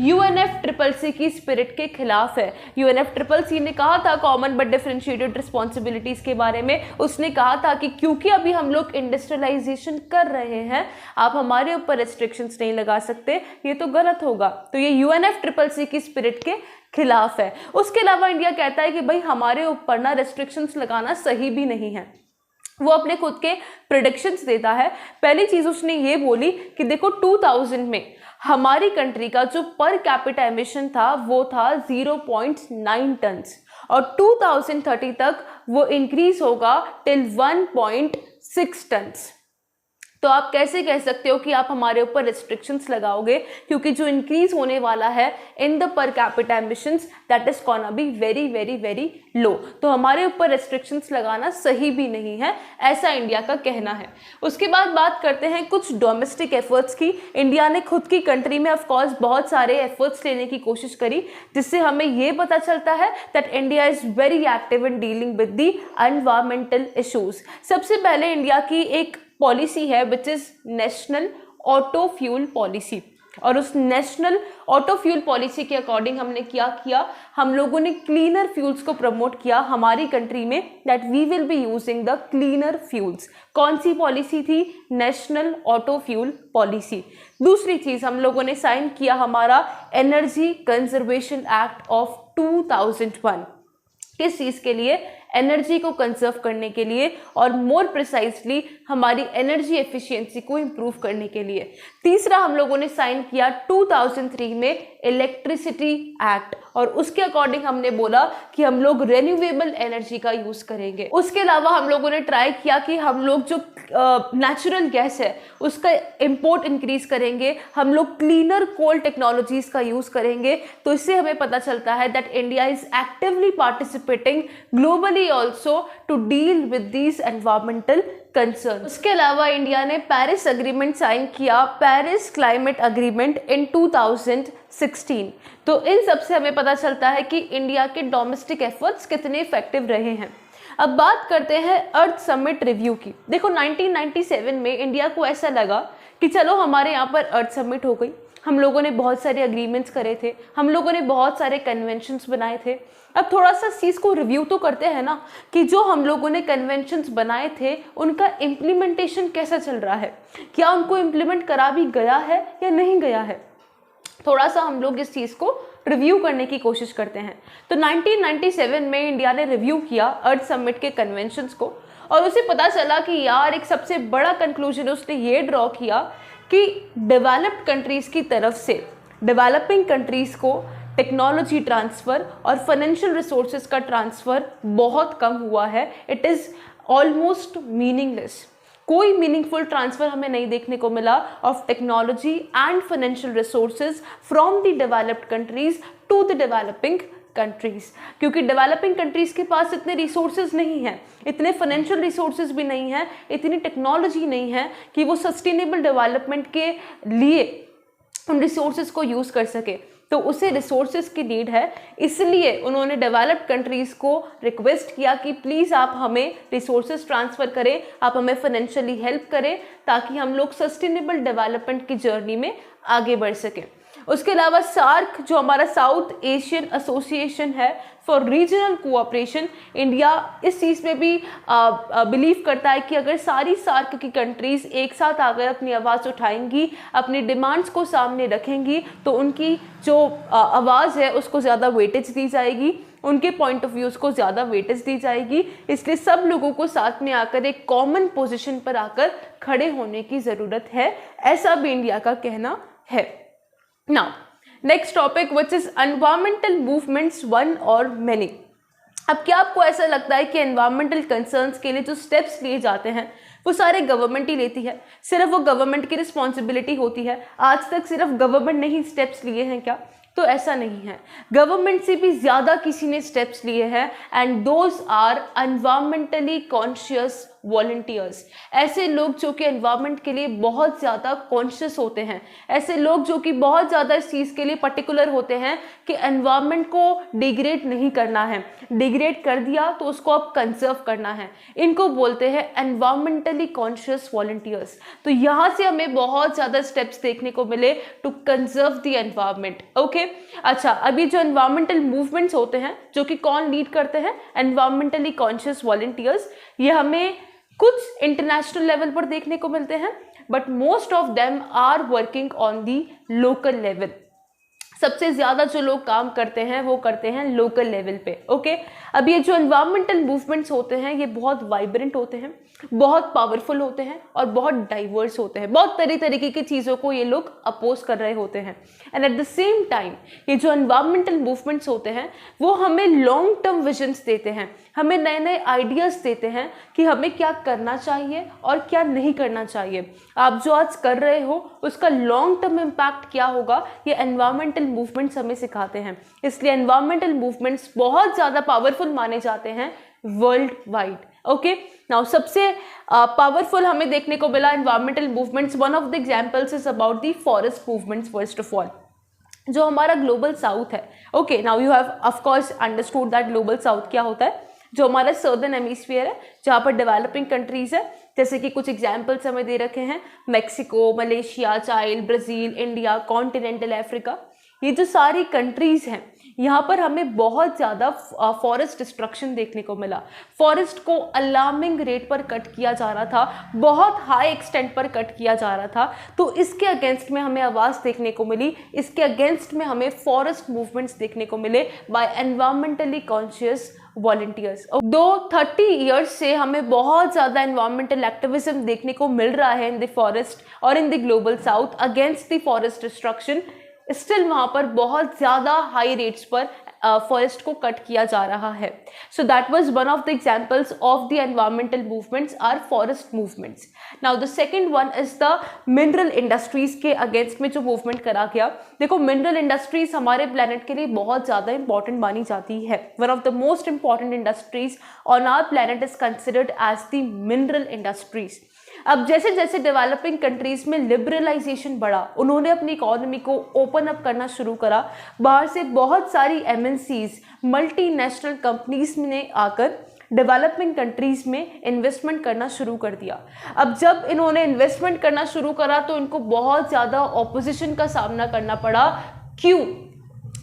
UNFCCC की स्पिरिट के खिलाफ है। UNFCCC ने कहा था कॉमन बट डिफरेंशिएटेड रिस्पॉन्सिबिलिटीज़ के बारे में, उसने कहा था कि क्योंकि अभी हम लोग इंडस्ट्रियलाइजेशन कर रहे हैं, आप हमारे ऊपर रिस्ट्रिक्शंस नहीं लगा सकते, ये तो गलत होगा। तो ये UNFCCC की स्पिरिट के खिलाफ है। उसके अलावा इंडिया कहता है कि भाई हमारे ऊपर ना रेस्ट्रिक्शंस लगाना सही भी नहीं है। वो अपने खुद के प्रेडिक्शंस देता है। पहली चीज़ उसने ये बोली कि देखो 2000 में हमारी कंट्री का जो पर कैपिटा एमिशन था वो था 0.9 टन्स, और 2030 तक वो इंक्रीज होगा टिल 1.6 टन्स। तो आप कैसे कह सकते हो कि आप हमारे ऊपर रिस्ट्रिक्शंस लगाओगे, क्योंकि जो इंक्रीज होने वाला है in the per capita emissions that is gonna be very very very low. तो हमारे ऊपर रिस्ट्रिक्शंस लगाना सही भी नहीं है, ऐसा इंडिया का कहना है। उसके बाद बात करते हैं कुछ डोमेस्टिक एफर्ट्स की। इंडिया ने खुद की कंट्री में ऑफ कोर्स बहुत सारे एफर्ट्स लेने की कोशिश करी, जिससे हमें ये पता चलता है that India is very active in dealing with the environmental issues. सबसे पहले इंडिया की एक पॉलिसी है which is national auto fuel policy, और उस नेशनल ऑटो फ्यूल पॉलिसी के अकॉर्डिंग हमने क्या किया, हम लोगों ने क्लीनर फ्यूल्स को प्रमोट किया हमारी कंट्री में, that we will be using the cleaner fuels. कौन सी पॉलिसी थी? National auto fuel policy. दूसरी चीज, हम लोगों ने साइन किया हमारा एनर्जी कंजर्वेशन एक्ट ऑफ 2001। किस चीज के लिए? एनर्जी को कंजर्व करने के लिए, और मोर प्रिसाइजली हमारी एनर्जी एफिशिएंसी को इंप्रूव करने के लिए। तीसरा, हम लोगों ने साइन किया 2003 में इलेक्ट्रिसिटी एक्ट, और उसके अकॉर्डिंग हमने बोला कि हम लोग रेन्यूएबल एनर्जी का यूज करेंगे। उसके अलावा हम लोगों ने ट्राई किया कि हम लोग जो नेचुरल गैस है उसका इंपोर्ट इंक्रीज करेंगे, हम लोग क्लीनर कोल टेक्नोलॉजीज का यूज करेंगे। तो इससे हमें पता चलता है that India is actively participating globally also to deal with these environmental concerns। उसके अलावा इंडिया ने पेरिस अग्रीमेंट साइन किया, पेरिस क्लाइमेट अग्रीमेंट इन 2016। तो इन सब से हमें पता चलता है कि इंडिया के डोमेस्टिक एफर्ट्स कितने इफेक्टिव रहे हैं। अब बात करते हैं अर्थ समिट रिव्यू की। देखो 1997 में इंडिया को ऐसा लगा कि चलो हमारे यहाँ पर अर्थ समिट हो गई, हम लोगों ने बहुत सारे अग्रीमेंट्स करे थे, हम लोगों ने बहुत सारे कन्वेंशंस बनाए थे। अब थोड़ा सा चीज़ को रिव्यू तो करते हैं ना कि जो हम लोगों ने कन्वेंशंस बनाए थे उनका इम्प्लीमेंटेशन कैसा चल रहा है, क्या उनको इम्प्लीमेंट करा भी गया है या नहीं गया है। थोड़ा सा हम लोग इस चीज़ को रिव्यू करने की कोशिश करते हैं। तो 1997 में इंडिया ने रिव्यू किया अर्थ समिट के कन्वेंशंस को, और उसे पता चला कि यार एक सबसे बड़ा कंक्लूजन उसने ये ड्रॉ किया कि डेवलप्ड कंट्रीज की तरफ से डेवलपिंग कंट्रीज को टेक्नोलॉजी ट्रांसफ़र और फाइनेंशियल रिसोर्सेज का ट्रांसफ़र बहुत कम हुआ है। It is almost meaningless. कोई मीनिंगफुल ट्रांसफ़र हमें नहीं देखने को मिला of technology and financial resources from the developed countries to the developing countries, क्योंकि डेवलपिंग कंट्रीज के पास इतने रिसोर्सेज नहीं हैं, इतने फाइनेंशियल रिसोर्सेज भी नहीं हैं, इतनी टेक्नोलॉजी नहीं है कि वो सस्टेनेबल डेवलपमेंट के लिए उन रिसोर्सेज को यूज़ कर सके। तो उसे रिसोर्सेज की नीड है, इसलिए उन्होंने डेवलप्ड कंट्रीज़ को रिक्वेस्ट किया कि प्लीज़ आप हमें रिसोर्सेज ट्रांसफ़र करें, आप हमें फाइनेंशियली हेल्प करें, ताकि हम लोग सस्टेनेबल डेवलपमेंट की जर्नी में आगे बढ़ सकें। उसके अलावा सार्क जो हमारा साउथ एशियन एसोसिएशन है फॉर रीजनल कोऑपरेशन, इंडिया इस चीज़ में भी बिलीव करता है कि अगर सारी सार्क की कंट्रीज़ एक साथ आकर अपनी आवाज़ उठाएंगी, अपनी डिमांड्स को सामने रखेंगी, तो उनकी जो आवाज़ है उसको ज़्यादा वेटेज दी जाएगी, उनके पॉइंट ऑफ व्यूज़ को ज़्यादा वेटेज दी जाएगी। इसलिए सब लोगों को साथ में आकर एक कॉमन पोजीशन पर आकर खड़े होने की ज़रूरत है, ऐसा भी इंडिया का कहना है। Now, next topic which is environmental movements one or many। अब क्या आपको ऐसा लगता है कि एनवायरमेंटल कंसर्न्स के लिए जो स्टेप्स लिए जाते हैं वो सारे गवर्नमेंट ही लेती है, सिर्फ वो गवर्नमेंट की रिस्पॉन्सिबिलिटी होती है? आज तक सिर्फ गवर्नमेंट ने ही स्टेप्स लिए हैं क्या? तो ऐसा नहीं है, गवर्नमेंट से भी ज़्यादा किसी ने स्टेप्स लिए हैं, and those are environmentally conscious volunteers. ऐसे लोग जो कि एनवायरनमेंट के लिए बहुत ज़्यादा कॉन्शियस होते हैं, ऐसे लोग जो कि बहुत ज़्यादा इस चीज़ के लिए पर्टिकुलर होते हैं कि एनवायरनमेंट को डिग्रेड नहीं करना है, डिग्रेड कर दिया तो उसको अब कंजर्व करना है। इनको बोलते हैं एनवायरमेंटली कॉन्शियस वॉलंटियर्स। तो यहाँ से हमें बहुत ज़्यादा स्टेप्स देखने को मिले to conserve the environment. Okay, अच्छा, अभी जो एनवायरमेंटल मूवमेंट्स होते हैं जो कि कौन लीड करते हैं? Environmentally conscious volunteers. ये हमें कुछ इंटरनेशनल लेवल पर देखने को मिलते हैं, but most of them are working on the local level. सबसे ज़्यादा जो लोग काम करते हैं वो करते हैं लोकल लेवल पे। ओके, अब ये जो एनवायरमेंटल मूवमेंट्स होते हैं ये बहुत वाइब्रेंट होते हैं, बहुत पावरफुल होते हैं और बहुत डाइवर्स होते हैं। बहुत तरीके की चीज़ों को ये लोग अपोज कर रहे होते हैं। And eight the same time ये जो एनवायरमेंटल मूवमेंट्स होते हैं वो हमें लॉन्ग टर्म विजन्स देते हैं हमें नए नए आइडियाज़ देते हैं कि हमें क्या करना चाहिए और क्या नहीं करना चाहिए। आप जो आज कर रहे हो उसका लॉन्ग टर्म इम्पैक्ट क्या होगा, ये एनवायरमेंटल मूवमेंट्स हमें सिखाते हैं। इसलिए एनवायरमेंटल मूवमेंट्स बहुत ज़्यादा पावरफुल माने जाते हैं वर्ल्ड वाइड। ओके, नाउ सबसे पावरफुल हमें देखने को मिला environmental movements. One of the examples is about the forest movements. First of all, जो हमारा ग्लोबल साउथ है, okay, now you have of course understood that global south क्या होता है। जो हमारा सर्दर्न हेमिस्फीयर है, जहाँ पर डेवलपिंग कंट्रीज है, जैसे कि कुछ एग्जाम्पल्स हमें दे रखे हैं, Mexico, Malaysia, child, Brazil, India, continental Africa, ये जो सारी कंट्रीज हैं, यहाँ पर हमें बहुत ज़्यादा फॉरेस्ट डिस्ट्रक्शन देखने को मिला। फॉरेस्ट को अलार्मिंग रेट पर कट किया जा रहा था, बहुत हाई एक्सटेंट पर कट किया जा रहा था। तो इसके अगेंस्ट में हमें आवाज़ देखने को मिली, इसके अगेंस्ट में हमें फॉरेस्ट मूवमेंट्स देखने को मिले बाय एनवायरमेंटली कॉन्शियस वॉलंटियर्स। दो 30 ईयर्स से हमें बहुत ज़्यादा एनवायरमेंटल एक्टिविज्म देखने को मिल रहा है इन द फॉरेस्ट और in the global south against the forest destruction. Still वहाँ पर बहुत ज़्यादा हाई रेट्स पर फॉरेस्ट को कट किया जा रहा है। So that was one of the examples of the environmental movements are forest movements. Now the second one is the mineral industries के अगेंस्ट में जो मूवमेंट करा गया। देखो, मिनरल इंडस्ट्रीज हमारे प्लेनेट के लिए बहुत ज़्यादा इंपॉर्टेंट मानी जाती है। One of the most important industries on our planet is considered as the mineral industries. अब जैसे जैसे डेवलपिंग कंट्रीज में लिबरलाइजेशन बढ़ा, उन्होंने अपनी इकोनॉमी को ओपन अप करना शुरू करा। बाहर से बहुत सारी एमएनसीज, मल्टीनेशनल कंपनीज ने आकर डेवलपिंग कंट्रीज में इन्वेस्टमेंट करना शुरू कर दिया। अब जब इन्होंने इन्वेस्टमेंट करना शुरू करा तो इनको बहुत ज़्यादा ऑपोजिशन का सामना करना पड़ा। क्यों?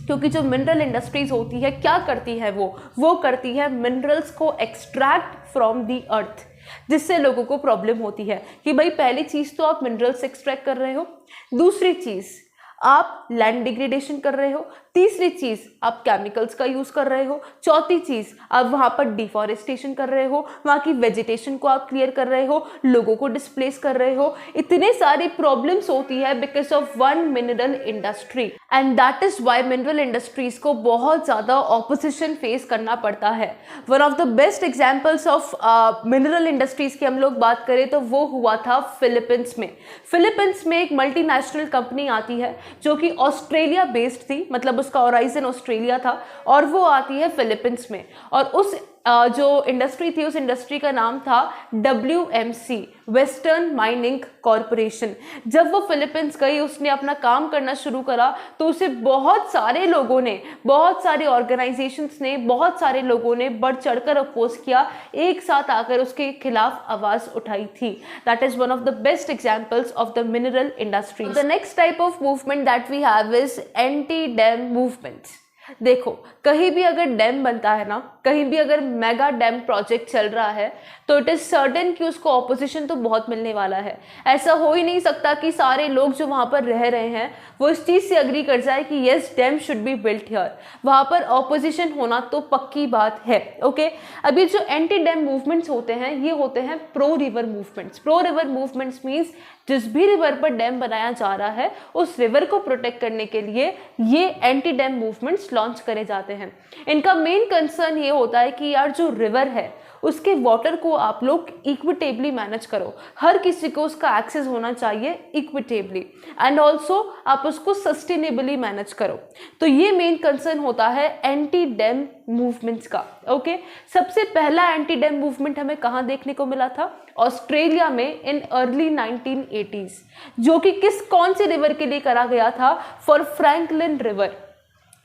क्योंकि जो मिनरल इंडस्ट्रीज होती है, क्या करती है वो करती है मिनरल्स को एक्सट्रैक्ट फ्रॉम द अर्थ, जिससे लोगों को प्रॉब्लम होती है कि भाई पहली चीज़ तो आप मिनरल्स एक्सट्रैक्ट कर रहे हो, दूसरी चीज़ आप लैंड डिग्रेडेशन कर रहे हो, तीसरी चीज़ आप केमिकल्स का यूज़ कर रहे हो, चौथी चीज़ आप वहाँ पर डिफॉरेस्टेशन कर रहे हो, वहाँ की वेजिटेशन को आप क्लियर कर रहे हो, लोगों को डिस्प्लेस कर रहे हो। इतने सारी प्रॉब्लम्स होती है because of one mineral industry, and that is Y mineral industries को बहुत ज़्यादा ऑपोजिशन फेस करना पड़ता है। One of the best examples of mineral industries की हम लोग बात करें तो वो हुआ था फिलीपींस में। फिलीपींस में एक मल्टीनेशनल कंपनी आती है जो कि ऑस्ट्रेलिया बेस्ड थी, मतलब उसका ओराइजन ऑस्ट्रेलिया था, और वो आती है फिलीपींस में। और उस जो इंडस्ट्री थी, उस इंडस्ट्री का नाम था WMC, वेस्टर्न माइनिंग कॉरपोरेशन। जब वो फिलीपींस गई, उसने अपना काम करना शुरू करा तो उसे बहुत सारे लोगों ने, बहुत सारे ऑर्गेनाइजेशंस ने, बहुत सारे लोगों ने बढ़ चढ़कर अपोज किया, एक साथ आकर उसके खिलाफ आवाज उठाई थी। That is one of the best examples of the mineral industry. The next type of movement that we have is anti dam movement. देखो, कहीं भी अगर डैम बनता है ना, कहीं भी अगर मेगा डैम प्रोजेक्ट चल रहा है तो इट इज़ सर्टेन कि उसको ऑपोजिशन तो बहुत मिलने वाला है। ऐसा हो ही नहीं सकता कि सारे लोग जो वहाँ पर रह रहे हैं वो इस चीज़ से अग्री कर जाए कि yes dam should be built here. वहाँ पर ऑपोजिशन होना तो पक्की बात है। ओके, अभी जो एंटी डैम मूवमेंट्स होते हैं ये होते हैं pro river movements. Pro river movements means जिस भी रिवर पर डैम बनाया जा रहा है उस रिवर को प्रोटेक्ट करने के लिए ये एंटी डैम मूवमेंट्स लॉन्च करे जाते हैं। इनका मेन कंसर्न ये होता है कि यार जो रिवर है उसके वाटर को आप लोग इक्विटेबली मैनेज करो, हर किसी को उसका एक्सेस होना चाहिए इक्विटेबली, एंड ऑल्सो आप उसको सस्टेनेबली मैनेज करो। तो ये मेन कंसर्न होता है एंटी डैम मूवमेंट्स का। ओके, सबसे पहला एंटी डैम मूवमेंट हमें कहाँ देखने को मिला था? ऑस्ट्रेलिया में इन अर्ली 1980s, जो कि कौन सी रिवर के लिए करा गया था? For Franklin river.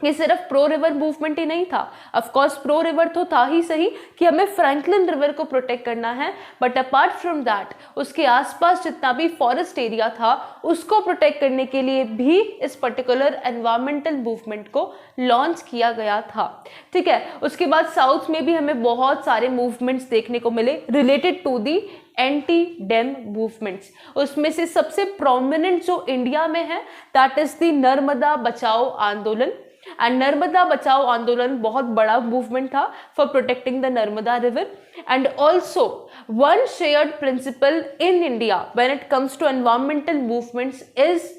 ये सिर्फ प्रो रिवर मूवमेंट ही नहीं था, ऑफ कोर्स प्रो रिवर तो था ही सही कि हमें फ्रैंकलिन रिवर को प्रोटेक्ट करना है, बट अपार्ट फ्रॉम दैट उसके आसपास जितना भी फॉरेस्ट एरिया था उसको प्रोटेक्ट करने के लिए भी इस पर्टिकुलर एनवायरमेंटल मूवमेंट को लॉन्च किया गया था। ठीक है, उसके बाद साउथ में भी हमें बहुत सारे मूवमेंट्स देखने को मिले related to the anti dam movements. उसमें से सबसे प्रोमिनेंट जो इंडिया में है दैट इज द नर्मदा बचाओ आंदोलन। एंड नर्मदा बचाओ आंदोलन बहुत बड़ा मूवमेंट था for protecting the Narmada river. And also one shared principle in India when it comes to environmental movements is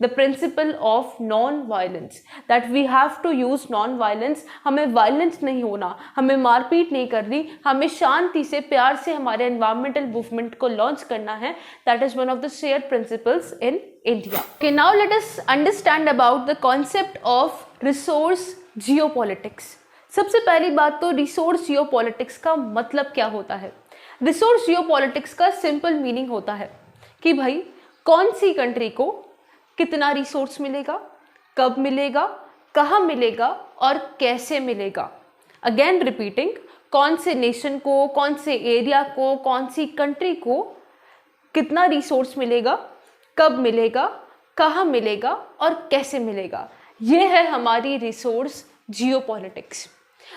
the principle of non violence, that we have to use non violence. हमें violence नहीं होना, हमें मारपीट नहीं करनी, हमें शांति से प्यार से हमारे एनवायरमेंटल मूवमेंट को लॉन्च करना है। That is one of the shared principles in India. Okay, now let us understand about the concept of resource geopolitics. सबसे पहली बात तो रिसोर्स जियोपॉलिटिक्स का मतलब क्या होता है। रिसोर्स जियोपॉलिटिक्स का सिंपल मीनिंग होता है कि भाई कौन सी कंट्री को कितना रिसोर्स मिलेगा, कब मिलेगा, कहाँ मिलेगा और कैसे मिलेगा। अगेन रिपीटिंग, कौन से नेशन को, कौन से एरिया को, कौन सी कंट्री को कितना रिसोर्स मिलेगा, कब मिलेगा, कहाँ मिलेगा और कैसे मिलेगा। ये है हमारी रिसोर्स जियोपॉलिटिक्स।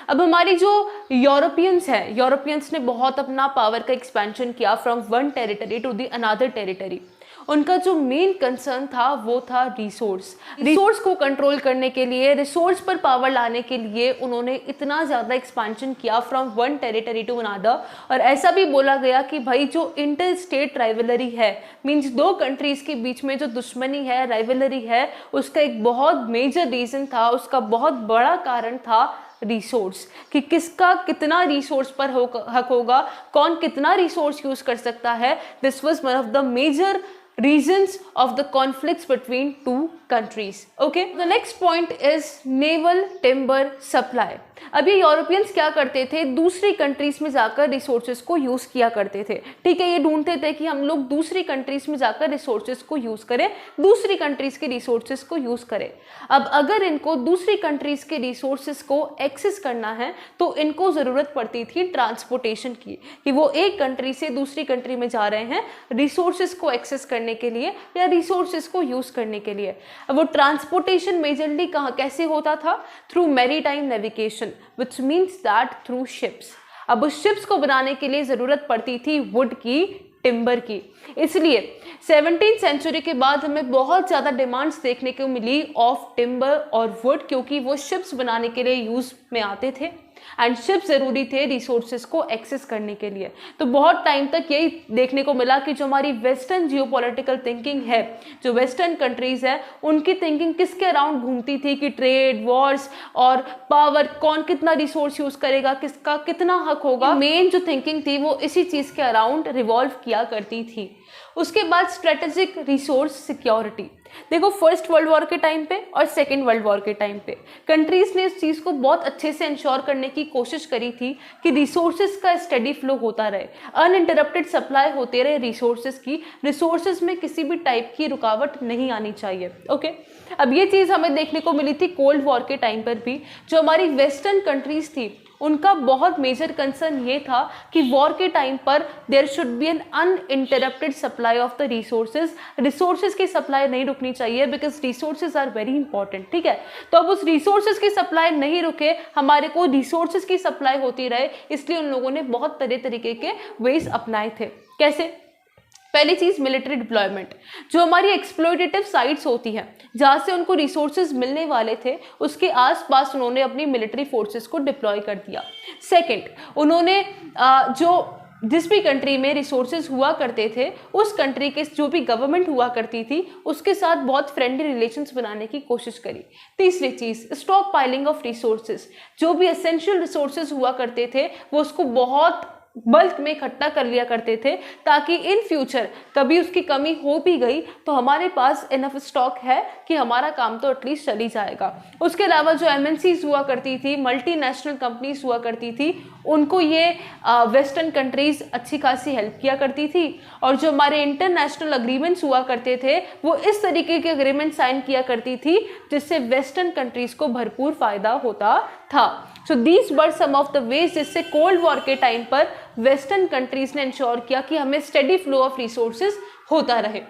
अब हमारी जो यूरोपियंस हैं, यूरोपियंस ने बहुत अपना पावर का एक्सपेंशन किया from one territory to the another territory. उनका जो मेन कंसर्न था वो था रिसोर्स को कंट्रोल करने के लिए, रिसोर्स पर पावर लाने के लिए उन्होंने इतना ज़्यादा एक्सपेंशन किया from one territory to another. और ऐसा भी बोला गया कि भाई जो इंटर स्टेट राइवलरी है, मीन्स दो कंट्रीज़ के बीच में जो दुश्मनी है, राइवलरी है, उसका एक बहुत मेजर रीज़न था, उसका बहुत बड़ा कारण था रिसोर्स, कि किसका कितना रिसोर्स पर हक होगा, कौन कितना रिसोर्स यूज कर सकता है। This was one of the major reasons of the conflicts between two countries. Okay, the next point is naval timber supply. अब ये यूरोपियंस क्या करते थे, दूसरी कंट्रीज में जाकर रिसोर्सेज को यूज किया करते थे। ठीक है, ये ढूंढते थे कि हम लोग दूसरी कंट्रीज में जाकर रिसोर्सेज को यूज करें, दूसरी कंट्रीज के रिसोर्सेज को यूज करें। अब अगर इनको दूसरी कंट्रीज के रिसोर्सेज को एक्सेस करना है तो इनको जरूरत पड़ती थी ट्रांसपोर्टेशन की, कि वो एक कंट्री से दूसरी कंट्री में जा रहे हैं रिसोर्सेज को एक्सेस करने के लिए या रिसोर्सेज को यूज करने के लिए। अब वो ट्रांसपोर्टेशन मेजरली कहाँ कैसे होता था, through maritime navigation, which means that through ships। अब उस शिप्स को बनाने के लिए जरूरत पड़ती थी वुड की, टिम्बर की। इसलिए 17th सेंचुरी के बाद हमें बहुत ज़्यादा डिमांड्स देखने को मिली ऑफ टिम्बर और वुड, क्योंकि वो शिप्स बनाने के लिए यूज में आते थे एंड शिप्स ज़रूरी थे रिसोर्सेज को एक्सेस करने के लिए। तो बहुत टाइम तक यही देखने को मिला कि जो हमारी वेस्टर्न जियोपॉलिटिकल थिंकिंग है, जो वेस्टर्न कंट्रीज़ है, उनकी थिंकिंग किसके अराउंड घूमती थी कि ट्रेड, वॉर्स और पावर, कौन कितना रिसोर्स यूज़ करेगा, किसका कितना हक होगा। मेन जो थिंकिंग थी वो इसी चीज़ के अराउंड रिवॉल्व किया करती थी। उसके बाद स्ट्रेटेजिक रिसोर्स सिक्योरिटी। देखो, फर्स्ट वर्ल्ड वॉर के टाइम पे और सेकेंड वर्ल्ड वॉर के टाइम पे कंट्रीज ने इस चीज़ को बहुत अच्छे से इंश्योर करने की कोशिश करी थी कि रिसोर्सेज का स्टडी फ्लो होता रहे, अनइंटरप्टेड सप्लाई होते रहे रिसोर्सेज की, रिसोर्सेज में किसी भी टाइप की रुकावट नहीं आनी चाहिए। ओके, अब ये चीज़ हमें देखने को मिली थी कोल्ड वॉर के टाइम पर भी। जो हमारी वेस्टर्न कंट्रीज थी उनका बहुत मेजर कंसर्न ये था कि वॉर के टाइम पर there should be an uninterrupted supply of the resources की सप्लाई नहीं रुकनी चाहिए, because resources are very important. ठीक है, तो अब उस रिसोर्सेज की सप्लाई नहीं रुके, हमारे को रिसोर्सेज की सप्लाई होती रहे, इसलिए उन लोगों ने बहुत तरह तरीके के वेज अपनाए थे। कैसे? पहली चीज मिलिट्री डिप्लॉयमेंट। जो हमारी एक्सप्लॉयटेटिव साइट्स होती हैं जहाँ से उनको रिसोर्सेज मिलने वाले थे, उसके आसपास उन्होंने अपनी मिलिट्री फोर्सेस को डिप्लॉय कर दिया। सेकंड, उन्होंने जिस भी कंट्री में रिसोर्सेज हुआ करते थे, उस कंट्री के जो भी गवर्नमेंट हुआ करती थी उसके साथ बहुत फ्रेंडली रिलेशंस बनाने की कोशिश करी। तीसरी चीज, स्टॉक पाइलिंग ऑफ रिसोर्सेज। जो भी एसेंशियल रिसोर्सेज हुआ करते थे वो उसको बहुत बल्क में इकट्ठा कर लिया करते थे, ताकि इन फ्यूचर कभी उसकी कमी हो भी गई तो हमारे पास इनफ स्टॉक है कि हमारा काम तो एटलीस्ट चल ही जाएगा। उसके अलावा जो एमएनसीज हुआ करती थी, मल्टीनेशनल कंपनीज हुआ करती थी, उनको ये वेस्टर्न कंट्रीज अच्छी खासी हेल्प किया करती थी। और जो हमारे इंटरनेशनल अग्रीमेंट्स हुआ करते थे वो इस तरीके के अग्रीमेंट साइन किया करती थी जिससे वेस्टर्न कंट्रीज को भरपूर फायदा होता था। So these were some of the ways जिससे कोल्ड वॉर के टाइम पर वेस्टर्न कंट्रीज ने इंश्योर किया कि हमें स्टेडी फ्लो ऑफ रिसोर्सेज होता रहे।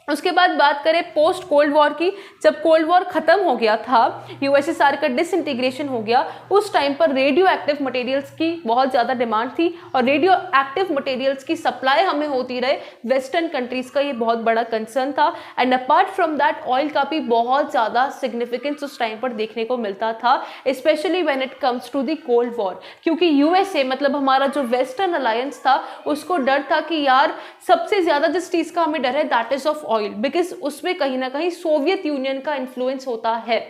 उसके बाद बात करें पोस्ट कोल्ड वॉर की, जब कोल्ड वॉर खत्म हो गया था, यूएसएसआर का डिसइंटीग्रेशन हो गया, उस टाइम पर रेडियो एक्टिव मटेरियल्स की बहुत ज़्यादा डिमांड थी और रेडियो एक्टिव मटेरियल्स की सप्लाई हमें होती रहे, वेस्टर्न कंट्रीज़ का ये बहुत बड़ा कंसर्न था। And apart from that oil का भी बहुत ज़्यादा सिग्निफिकेंस उस टाइम पर देखने को मिलता था, specially when it comes to the cold war, क्योंकि यूएसए मतलब हमारा जो वेस्टर्न अलायंस था उसको डर था कि यार सबसे ज़्यादा जिस चीज़ का हमें डर है that is of oil. Oil, because उसमें कहीं ना कहीं सोवियत यूनियन का इन्फ्लुएंस होता है।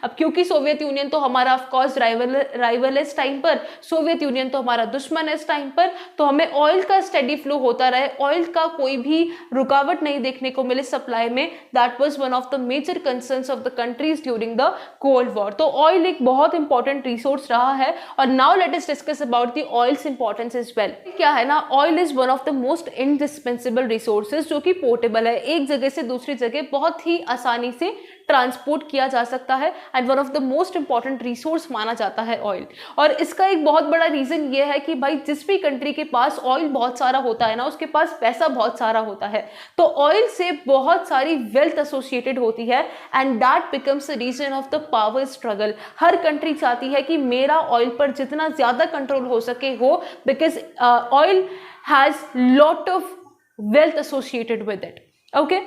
अब क्योंकि सोवियत यूनियन तो हमारा ऑफ कोर्स राइवल है इस टाइम पर, सोवियत यूनियन तो हमारा दुश्मन है इस टाइम पर, तो हमें ऑयल का स्टेडी फ्लो होता रहे, ऑयल का कोई भी रुकावट नहीं देखने को मिले सप्लाई में। That was one of the major concerns of the countries during the cold war. तो ऑयल एक बहुत इंपॉर्टेंट रिसोर्स रहा है। और now let us discuss about the oil's importance as well. क्या है ना, oil is one of the most indispensable resources जो कि पोर्टेबल है, एक जगह से दूसरी जगह बहुत ही आसानी से ट्रांसपोर्ट किया जा सकता है and one of the most important resource माना जाता है ऑयल। और इसका एक बहुत बड़ा रीजन ये है कि भाई जिस भी कंट्री के पास ऑयल बहुत सारा होता है ना, उसके पास पैसा बहुत सारा होता है, तो ऑयल से बहुत सारी वेल्थ एसोसिएटेड होती है and that becomes the reason of the power struggle. हर कंट्री चाहती है कि मेरा ऑयल पर जितना ज्यादा कंट्रोल हो सके हो, because oil has lot of wealth associated with it. Okay,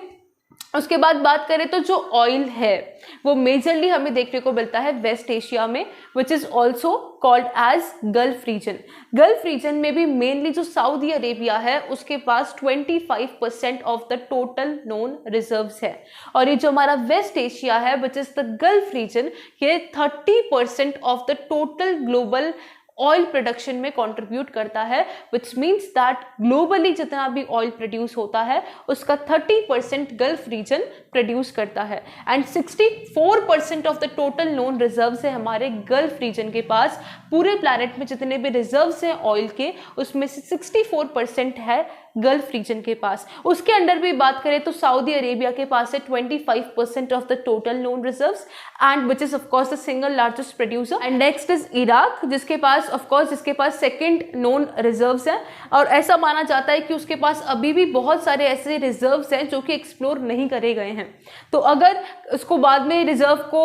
उसके बाद बात करें तो जो ऑयल है वो मेजरली हमें देखने को मिलता है वेस्ट एशिया में, which is also called as gulf region. Gulf region में भी मेनली जो सऊदी अरेबिया है उसके पास 25% of the total known reserves है, और ये जो हमारा वेस्ट एशिया है which is the gulf region, ये 30% of the total global oil production में कंट्रीब्यूट करता है, विच मीन्स दैट ग्लोबली जितना भी ऑयल प्रोड्यूस होता है उसका 30% गल्फ रीजन प्रोड्यूस करता है and 64% of the total known reserves है हमारे गल्फ रीजन के पास। पूरे प्लैनेट में जितने भी रिजर्व्स हैं ऑयल के, उसमें से 64% है गल्फ रीजन के पास। उसके अंडर भी बात करें तो सऊदी अरेबिया के पास है 25% of the total known reserves and which is of course the single largest producer. And next is Iraq, जिसके पास सेकंड नोन रिजर्व्स हैं, और ऐसा माना जाता है कि उसके पास अभी भी बहुत सारे ऐसे रिजर्व्स हैं जो कि एक्सप्लोर नहीं करे गए हैं। तो अगर उसको बाद में रिजर्व को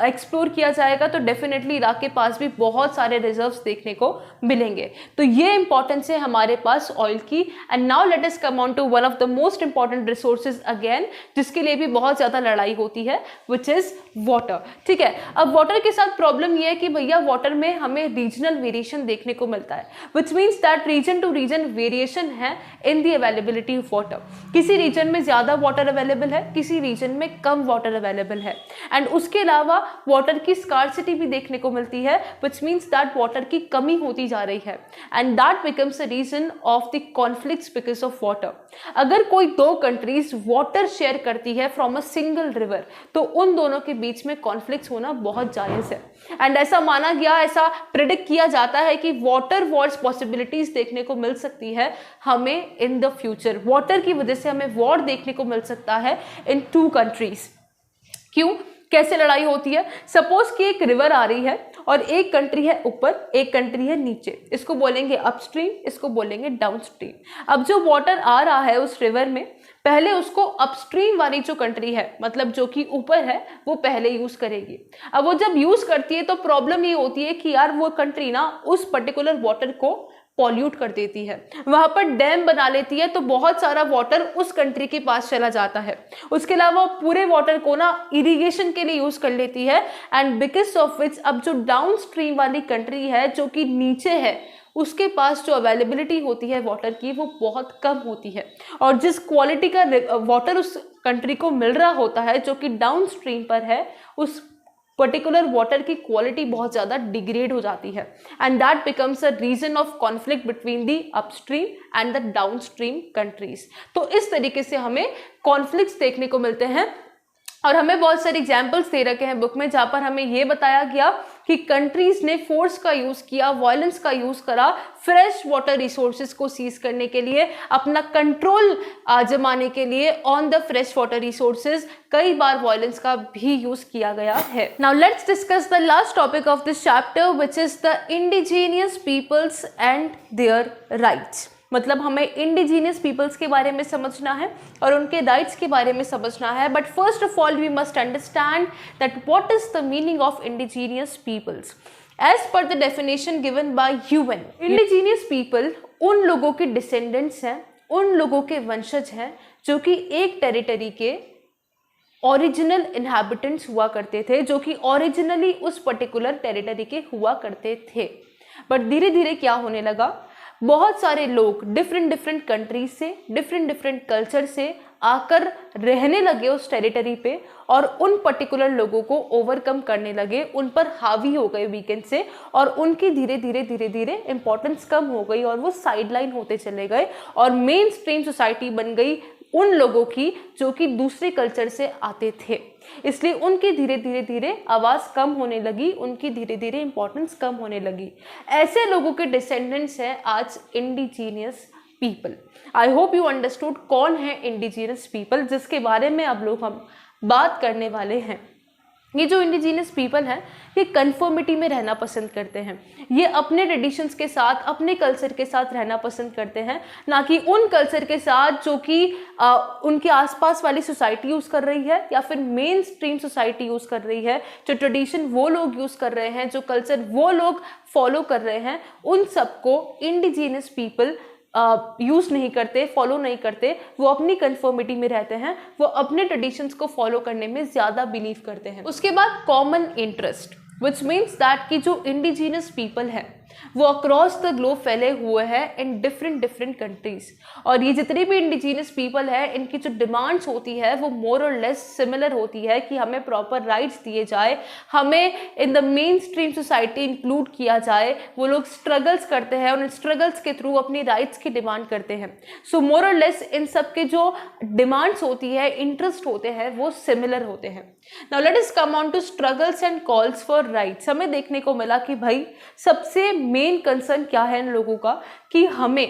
एक्सप्लोर किया जाएगा तो डेफिनेटली इराक के पास भी बहुत सारे रिजर्व्स देखने को मिलेंगे। तो ये इंपॉर्टेंस है हमारे पास ऑयल की। And now let us come on to one of the most important resources again, जिसके लिए भी बहुत ज्यादा लड़ाई होती है, विच इज वाटर। ठीक है, अब वाटर के साथ प्रॉब्लम ये है कि भैया वाटर में हमें रीजनल वेरिएशन देखने को मिलता है, which means that region to region variation है in the availability of water. किसी रीजन में ज्यादा वाटर अवेलेबल है, किसी रीजन में कम वाटर अवेलेबल है, एंड उसके अलावा वाटर की स्कार्सिटी भी देखने को मिलती है, विच मीन्स दैट वाटर की कमी होती जा रही है and that becomes the reason of the conflicts because of water. अगर कोई दो कंट्रीज वाटर शेयर करती है फ्रॉम अ सिंगल रिवर, तो उन दोनों के बीच में कॉन्फ्लिक्ट्स होना बहुत जायज है एंड ऐसा माना गया, ऐसा प्रेडिक्ट किया जाता है कि वाटर वॉर्स पॉसिबिलिटीज देखने को मिल सकती है हमें इन द फ्यूचर। वाटर की वजह से हमें वॉर देखने को मिल सकता है इन टू कंट्रीज। क्यों, कैसे लड़ाई होती है? सपोज कि एक रिवर आ रही है और एक कंट्री है ऊपर, एक कंट्री है नीचे, इसको बोलेंगे अपस्ट्रीम, इसको बोलेंगे डाउनस्ट्रीम। अब जो वाटर आ रहा है उस रिवर में, पहले उसको अपस्ट्रीम वाली जो कंट्री है, मतलब जो कि ऊपर है, वो पहले यूज करेगी। अब वो जब यूज करती है तो प्रॉब्लम ये होती है कि यार वो कंट्री ना उस पर्टिकुलर वाटर को पॉल्यूट कर देती है, वहां पर डैम बना लेती है, तो बहुत सारा वाटर उस कंट्री के पास चला जाता है। उसके अलावा पूरे वाटर को ना इरिगेशन के लिए यूज कर लेती है एंड बिकॉज ऑफ विच अब जो डाउन स्ट्रीम वाली कंट्री है जो कि नीचे है, उसके पास जो अवेलेबिलिटी होती है वाटर की वो बहुत कम होती है, और जिस क्वालिटी का वाटर उस कंट्री को मिल रहा होता है जो कि डाउन स्ट्रीम पर है, उस पर्टिकुलर वाटर की क्वालिटी बहुत ज़्यादा डिग्रेड हो जाती है and that becomes a reason of conflict between the upstream and the downstream countries. तो इस तरीके से हमें कॉन्फ्लिक्ट्स देखने को मिलते हैं और हमें बहुत सारे एग्जाम्पल्स दे रखे हैं बुक में, जहाँ पर हमें ये बताया गया कि कंट्रीज ने फोर्स का यूज किया, वायलेंस का यूज करा फ्रेश वाटर रिसोर्सेज को सीज करने के लिए, अपना कंट्रोल जमाने के लिए on the fresh water resources. कई बार वायलेंस का भी यूज किया गया है। Now let's discuss the last topic of this chapter, which is the indigenous peoples and their rights. मतलब हमें इंडिजीनियस पीपल्स के बारे में समझना है और उनके राइट्स के बारे में समझना है। But first of all we must understand that what is the meaning of indigenous peoples as per the definition given by UN. Indigenous people उन लोगों के डिसेंडेंट्स हैं, उन लोगों के वंशज हैं जो कि एक टेरिटरी के ओरिजिनल इनहैबिटेंट्स हुआ करते थे, जो कि ओरिजिनली उस पर्टिकुलर टेरिटरी के हुआ करते थे। बट धीरे धीरे क्या होने लगा, बहुत सारे लोग डिफरेंट डिफरेंट कंट्रीज से, डिफरेंट डिफरेंट कल्चर से आकर रहने लगे उस टेरिटरी पे और उन पर्टिकुलर लोगों को ओवरकम करने लगे, उन पर हावी हो गए वीकेंड से, और उनकी धीरे धीरे धीरे धीरे इंपॉर्टेंस कम हो गई और वो साइडलाइन होते चले गए और मेन स्ट्रीम सोसाइटी बन गई उन लोगों की जो कि दूसरे कल्चर से आते थे। इसलिए उनकी धीरे धीरे धीरे आवाज़ कम होने लगी, उनकी धीरे धीरे इंपॉर्टेंस कम होने लगी। ऐसे लोगों के डिसेंडेंट्स हैं आज indigenous people. I hope you understood कौन है इंडिजीनियस पीपल, जिसके बारे में अब लोग हम बात करने वाले हैं। ये जो इंडिजीनियस पीपल हैं ये कन्फर्मिटी में रहना पसंद करते हैं, ये अपने ट्रेडिशंस के साथ, अपने कल्चर के साथ रहना पसंद करते हैं, ना कि उन कल्चर के साथ जो कि उनके आसपास वाली सोसाइटी यूज़ कर रही है या फिर मेन स्ट्रीम सोसाइटी यूज़ कर रही है। जो ट्रेडिशन वो लोग यूज़ कर रहे हैं, जो कल्चर वो लोग फॉलो कर रहे हैं, उन सबको इंडिजीनियस पीपल यूज़ नहीं करते, फॉलो नहीं करते। वो अपनी कन्फर्मिटी में रहते हैं, वो अपने ट्रेडिशंस को फॉलो करने में ज़्यादा बिलीव करते हैं। उसके बाद common interest, which means that कि जो इंडिजीनियस पीपल है वो अक्रॉस द ग्लोब फैले हुए हैं इन डिफरेंट डिफरेंट कंट्रीज, और ये जितने भी इंडिजीनियस पीपल है इनकी जो डिमांड्स होती है वो मोर और लेस सिमिलर होती है कि हमें प्रॉपर राइट्स दिए जाए, हमें in the main stream society include किया जाए। वो लोग स्ट्रगल्स करते हैं और इन स्ट्रगल्स के थ्रू अपनी राइट्स की डिमांड करते हैं। सो मोर और लेस इन सब के जो डिमांड्स होती है, इंटरेस्ट होते हैं, वो सिमिलर होते हैं। Now let us come on to struggles and calls for rights. हमें देखने को मिला कि भाई सबसे मेन कंसर्न क्या है इन लोगों का कि हमें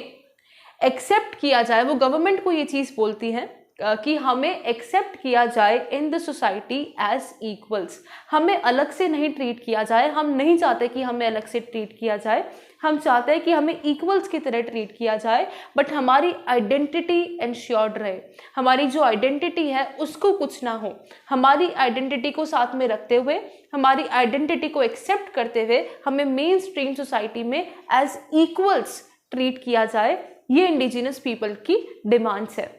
एक्सेप्ट किया जाए। वो गवर्नमेंट को ये चीज़ बोलती है कि हमें एक्सेप्ट किया जाए in the society as equals, हमें अलग से नहीं ट्रीट किया जाए। हम नहीं चाहते कि हमें अलग से ट्रीट किया जाए, हम चाहते हैं कि हमें इक्वल्स की तरह ट्रीट किया जाए, बट हमारी आइडेंटिटी इंश्योर्ड रहे। हमारी जो आइडेंटिटी है उसको कुछ ना हो, हमारी आइडेंटिटी को साथ में रखते हुए, हमारी आइडेंटिटी को एक्सेप्ट करते हुए हमें मेन स्ट्रीम सोसाइटी में एज इक्वल्स ट्रीट किया जाए। ये इंडिजिनस पीपल की डिमांड्स है।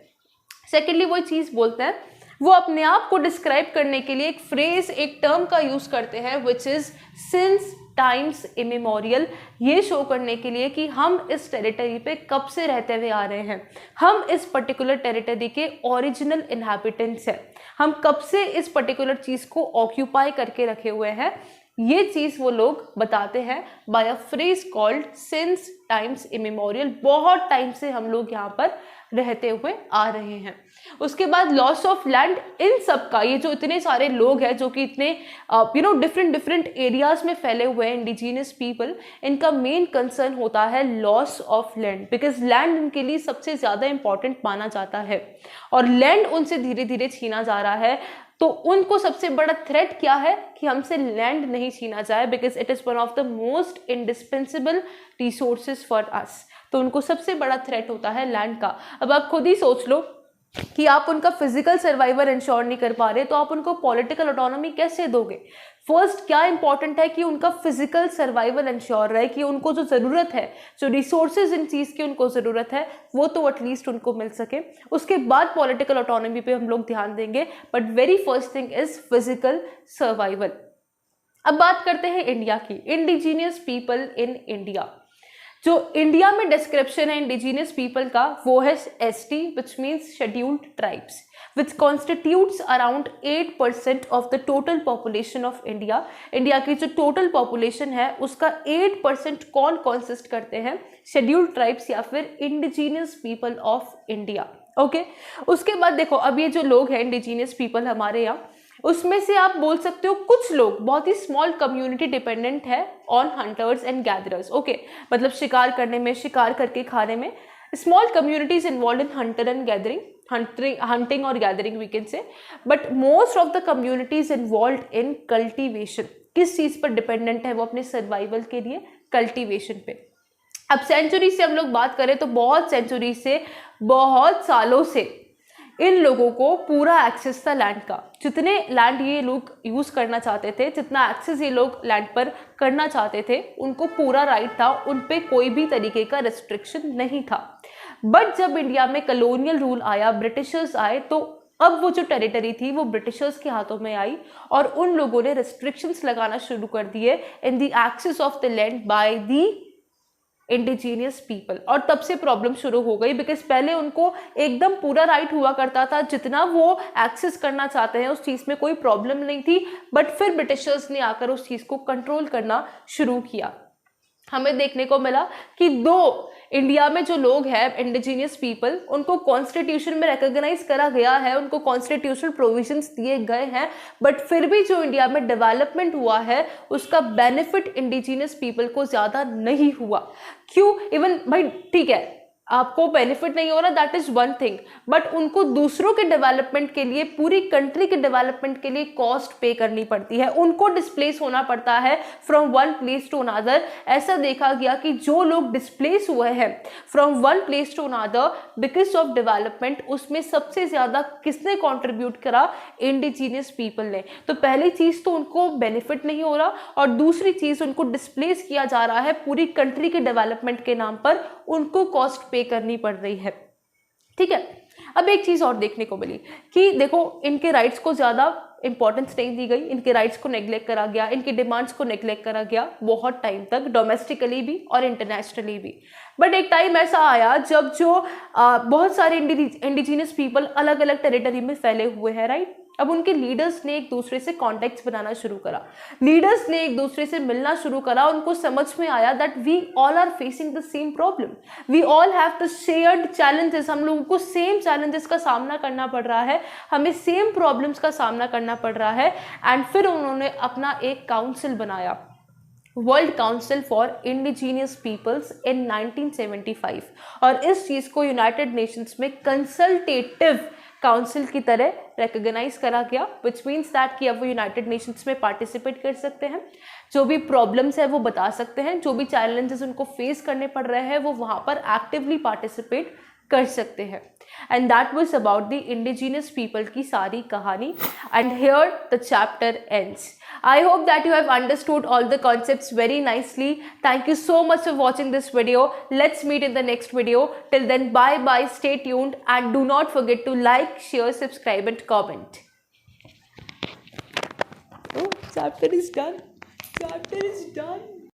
सेकेंडली वो चीज़ बोलते हैं, वो अपने आप को डिस्क्राइब करने के लिए एक फ्रेज, एक टर्म का यूज़ करते हैं which is since times immemorial, ये शो करने के लिए कि हम इस टेरिटरी पे कब से रहते हुए आ रहे हैं, हम इस पर्टिकुलर टेरिटरी के ओरिजिनल इनहैबिटेंट्स हैं, हम कब से इस पर्टिकुलर चीज़ को ऑक्यूपाई करके रखे हुए हैं। ये चीज़ वो लोग बताते हैं by a phrase called since times immemorial. बहुत टाइम से हम लोग यहाँ पर रहते हुए आ रहे हैं। उसके बाद लॉस ऑफ लैंड, इन सब का, ये जो इतने सारे लोग हैं जो कि इतने डिफरेंट डिफरेंट एरियाज में फैले हुए हैं इंडिजिनियस पीपल, इनका मेन कंसर्न होता है loss of land, because land इनके लिए सबसे ज़्यादा इंपॉर्टेंट माना जाता है और लैंड उनसे धीरे धीरे छीना जा रहा है। तो उनको सबसे बड़ा थ्रेट क्या है कि हमसे लैंड नहीं छीना जाए, because it is one of the most indispensable resources for us. तो उनको सबसे बड़ा थ्रेट होता है लैंड का। अब आप खुद ही सोच लो कि आप उनका फिजिकल सर्वाइवल इंश्योर नहीं कर पा रहे, तो आप उनको पॉलिटिकल ऑटोनॉमी कैसे दोगे? फर्स्ट क्या इंपॉर्टेंट है कि उनका फिजिकल सर्वाइवल इंश्योर रहे, कि उनको जो ज़रूरत है, जो रिसोर्सेज इन चीज़ की उनको ज़रूरत है, वो तो एटलीस्ट उनको मिल सके। उसके बाद पॉलिटिकल ऑटोनॉमी पे हम लोग ध्यान देंगे, but very first thing is physical survival. अब बात करते हैं इंडिया की, इंडिजीनियस पीपल इन इंडिया। जो इंडिया में डिस्क्रिप्शन है इंडिजीनियस पीपल का वो है ST, which means scheduled tribes, which constitutes around 8% of the total population of India. India की जो टोटल पॉपुलेशन है उसका 8% कौन कॉन्सिस्ट करते हैं? शेड्यूल्ड ट्राइब्स या फिर indigenous people of India. Okay, उसके बाद देखो, अब ये जो लोग हैं इंडिजीनियस पीपल हमारे यहाँ, उसमें से आप बोल सकते हो कुछ लोग बहुत ही स्मॉल कम्युनिटी डिपेंडेंट है on hunters and gatherers. Okay, मतलब शिकार करने में, शिकार करके खाने में small communities involve in hunter and gathering, hunting और gathering we can say, but most of the communities involve in cultivation. किस चीज़ पर डिपेंडेंट है वो अपने सर्वाइवल के लिए? कल्टिवेशन पे। अब सेंचुरी से हम लोग बात करें तो बहुत सेंचुरी से, बहुत सालों से इन लोगों को पूरा एक्सेस था लैंड का। जितने लैंड ये लोग यूज़ करना चाहते थे, जितना एक्सेस ये लोग लैंड पर करना चाहते थे, उनको पूरा राइट था, उन पे कोई भी तरीके का रेस्ट्रिक्शन नहीं था। बट जब इंडिया में कॉलोनियल रूल आया, ब्रिटिशर्स आए, तो अब वो जो टेरिटरी थी वो ब्रिटिशर्स के हाथों में आई और उन लोगों ने रेस्ट्रिक्शंस लगाना शुरू कर दिए in the access of the land by the indigenous people. और तब से प्रॉब्लम शुरू हो गई, बिकॉज पहले उनको एकदम पूरा राइट हुआ करता था, जितना वो एक्सेस करना चाहते हैं उस चीज़ में कोई प्रॉब्लम नहीं थी, बट फिर ब्रिटिशर्स ने आकर उस चीज़ को कंट्रोल करना शुरू किया। हमें देखने को मिला कि दो इंडिया में जो लोग हैं इंडिजीनियस पीपल, उनको कॉन्स्टिट्यूशन में रिकॉग्नाइज करा गया है, उनको कॉन्स्टिट्यूशनल प्रोविजंस दिए गए हैं, बट फिर भी जो इंडिया में डेवलपमेंट हुआ है उसका बेनिफिट इंडिजीनियस पीपल को ज़्यादा नहीं हुआ। क्यों? इवन भाई ठीक है, आपको बेनिफिट नहीं हो रहा, that is one thing, but उनको दूसरों के डेवलपमेंट के लिए, पूरी कंट्री के डेवलपमेंट के लिए कॉस्ट पे करनी पड़ती है, उनको डिस्प्लेस होना पड़ता है from one place to another. ऐसा देखा गया कि जो लोग डिस्प्लेस हुए हैं from one place to another because of development, उसमें सबसे ज्यादा किसने कॉन्ट्रीब्यूट करा? इंडिजीनियस पीपल ने। तो पहली चीज तो उनको बेनिफिट नहीं हो रहा, और दूसरी चीज उनको डिस्प्लेस किया जा रहा है पूरी कंट्री के डेवलपमेंट के नाम पर, उनको कॉस्ट पे करनी पड़ रही है। ठीक है, अब एक चीज और देखने को मिली कि देखो इनके राइट्स को ज्यादा इंपॉर्टेंस नहीं दी गई, इनके राइट्स को नेग्लेक्ट करा गया, इनकी डिमांड्स को नेग्लेक्ट करा गया बहुत टाइम तक, डोमेस्टिकली भी और इंटरनेशनली भी। बट एक टाइम ऐसा आया जब जो बहुत सारे इंडिजीनियस पीपल अलग अलग टेरिटरी में फैले हुए हैं, राइट। अब उनके लीडर्स ने एक दूसरे से कॉन्टेक्ट्स बनाना शुरू करा, लीडर्स ने एक दूसरे से मिलना शुरू करा, उनको समझ में आया that we all are facing the same problem, we all have the shared challenges, हम लोगों को सेम चैलेंजेस का सामना करना पड़ रहा है, हमें सेम प्रॉब्लम्स का सामना करना पड़ रहा है। एंड फिर उन्होंने अपना एक काउंसिल बनाया, world council for indigenous peoples in 1975, और इस चीज़ को यूनाइटेड नेशंस में कंसल्टेटिव काउंसिल की तरह रिकॉग्नाइज करा गया, विच मीन्स दैट कि अब वो यूनाइटेड नेशंस में पार्टिसिपेट कर सकते हैं, जो भी प्रॉब्लम्स है वो बता सकते हैं, जो भी चैलेंजेस उनको फेस करने पड़ रहे हैं वो वहाँ पर एक्टिवली पार्टिसिपेट कर सकते हैं। And that was about the indigenous people की सारी कहानी, and here the chapter ends. I hope that you have understood all the concepts very nicely. Thank you so much for watching this video. Let's meet in the next video. Till then, bye bye, stay tuned, and do not forget to like, share, subscribe and comment. Oh, chapter is done. Chapter is done.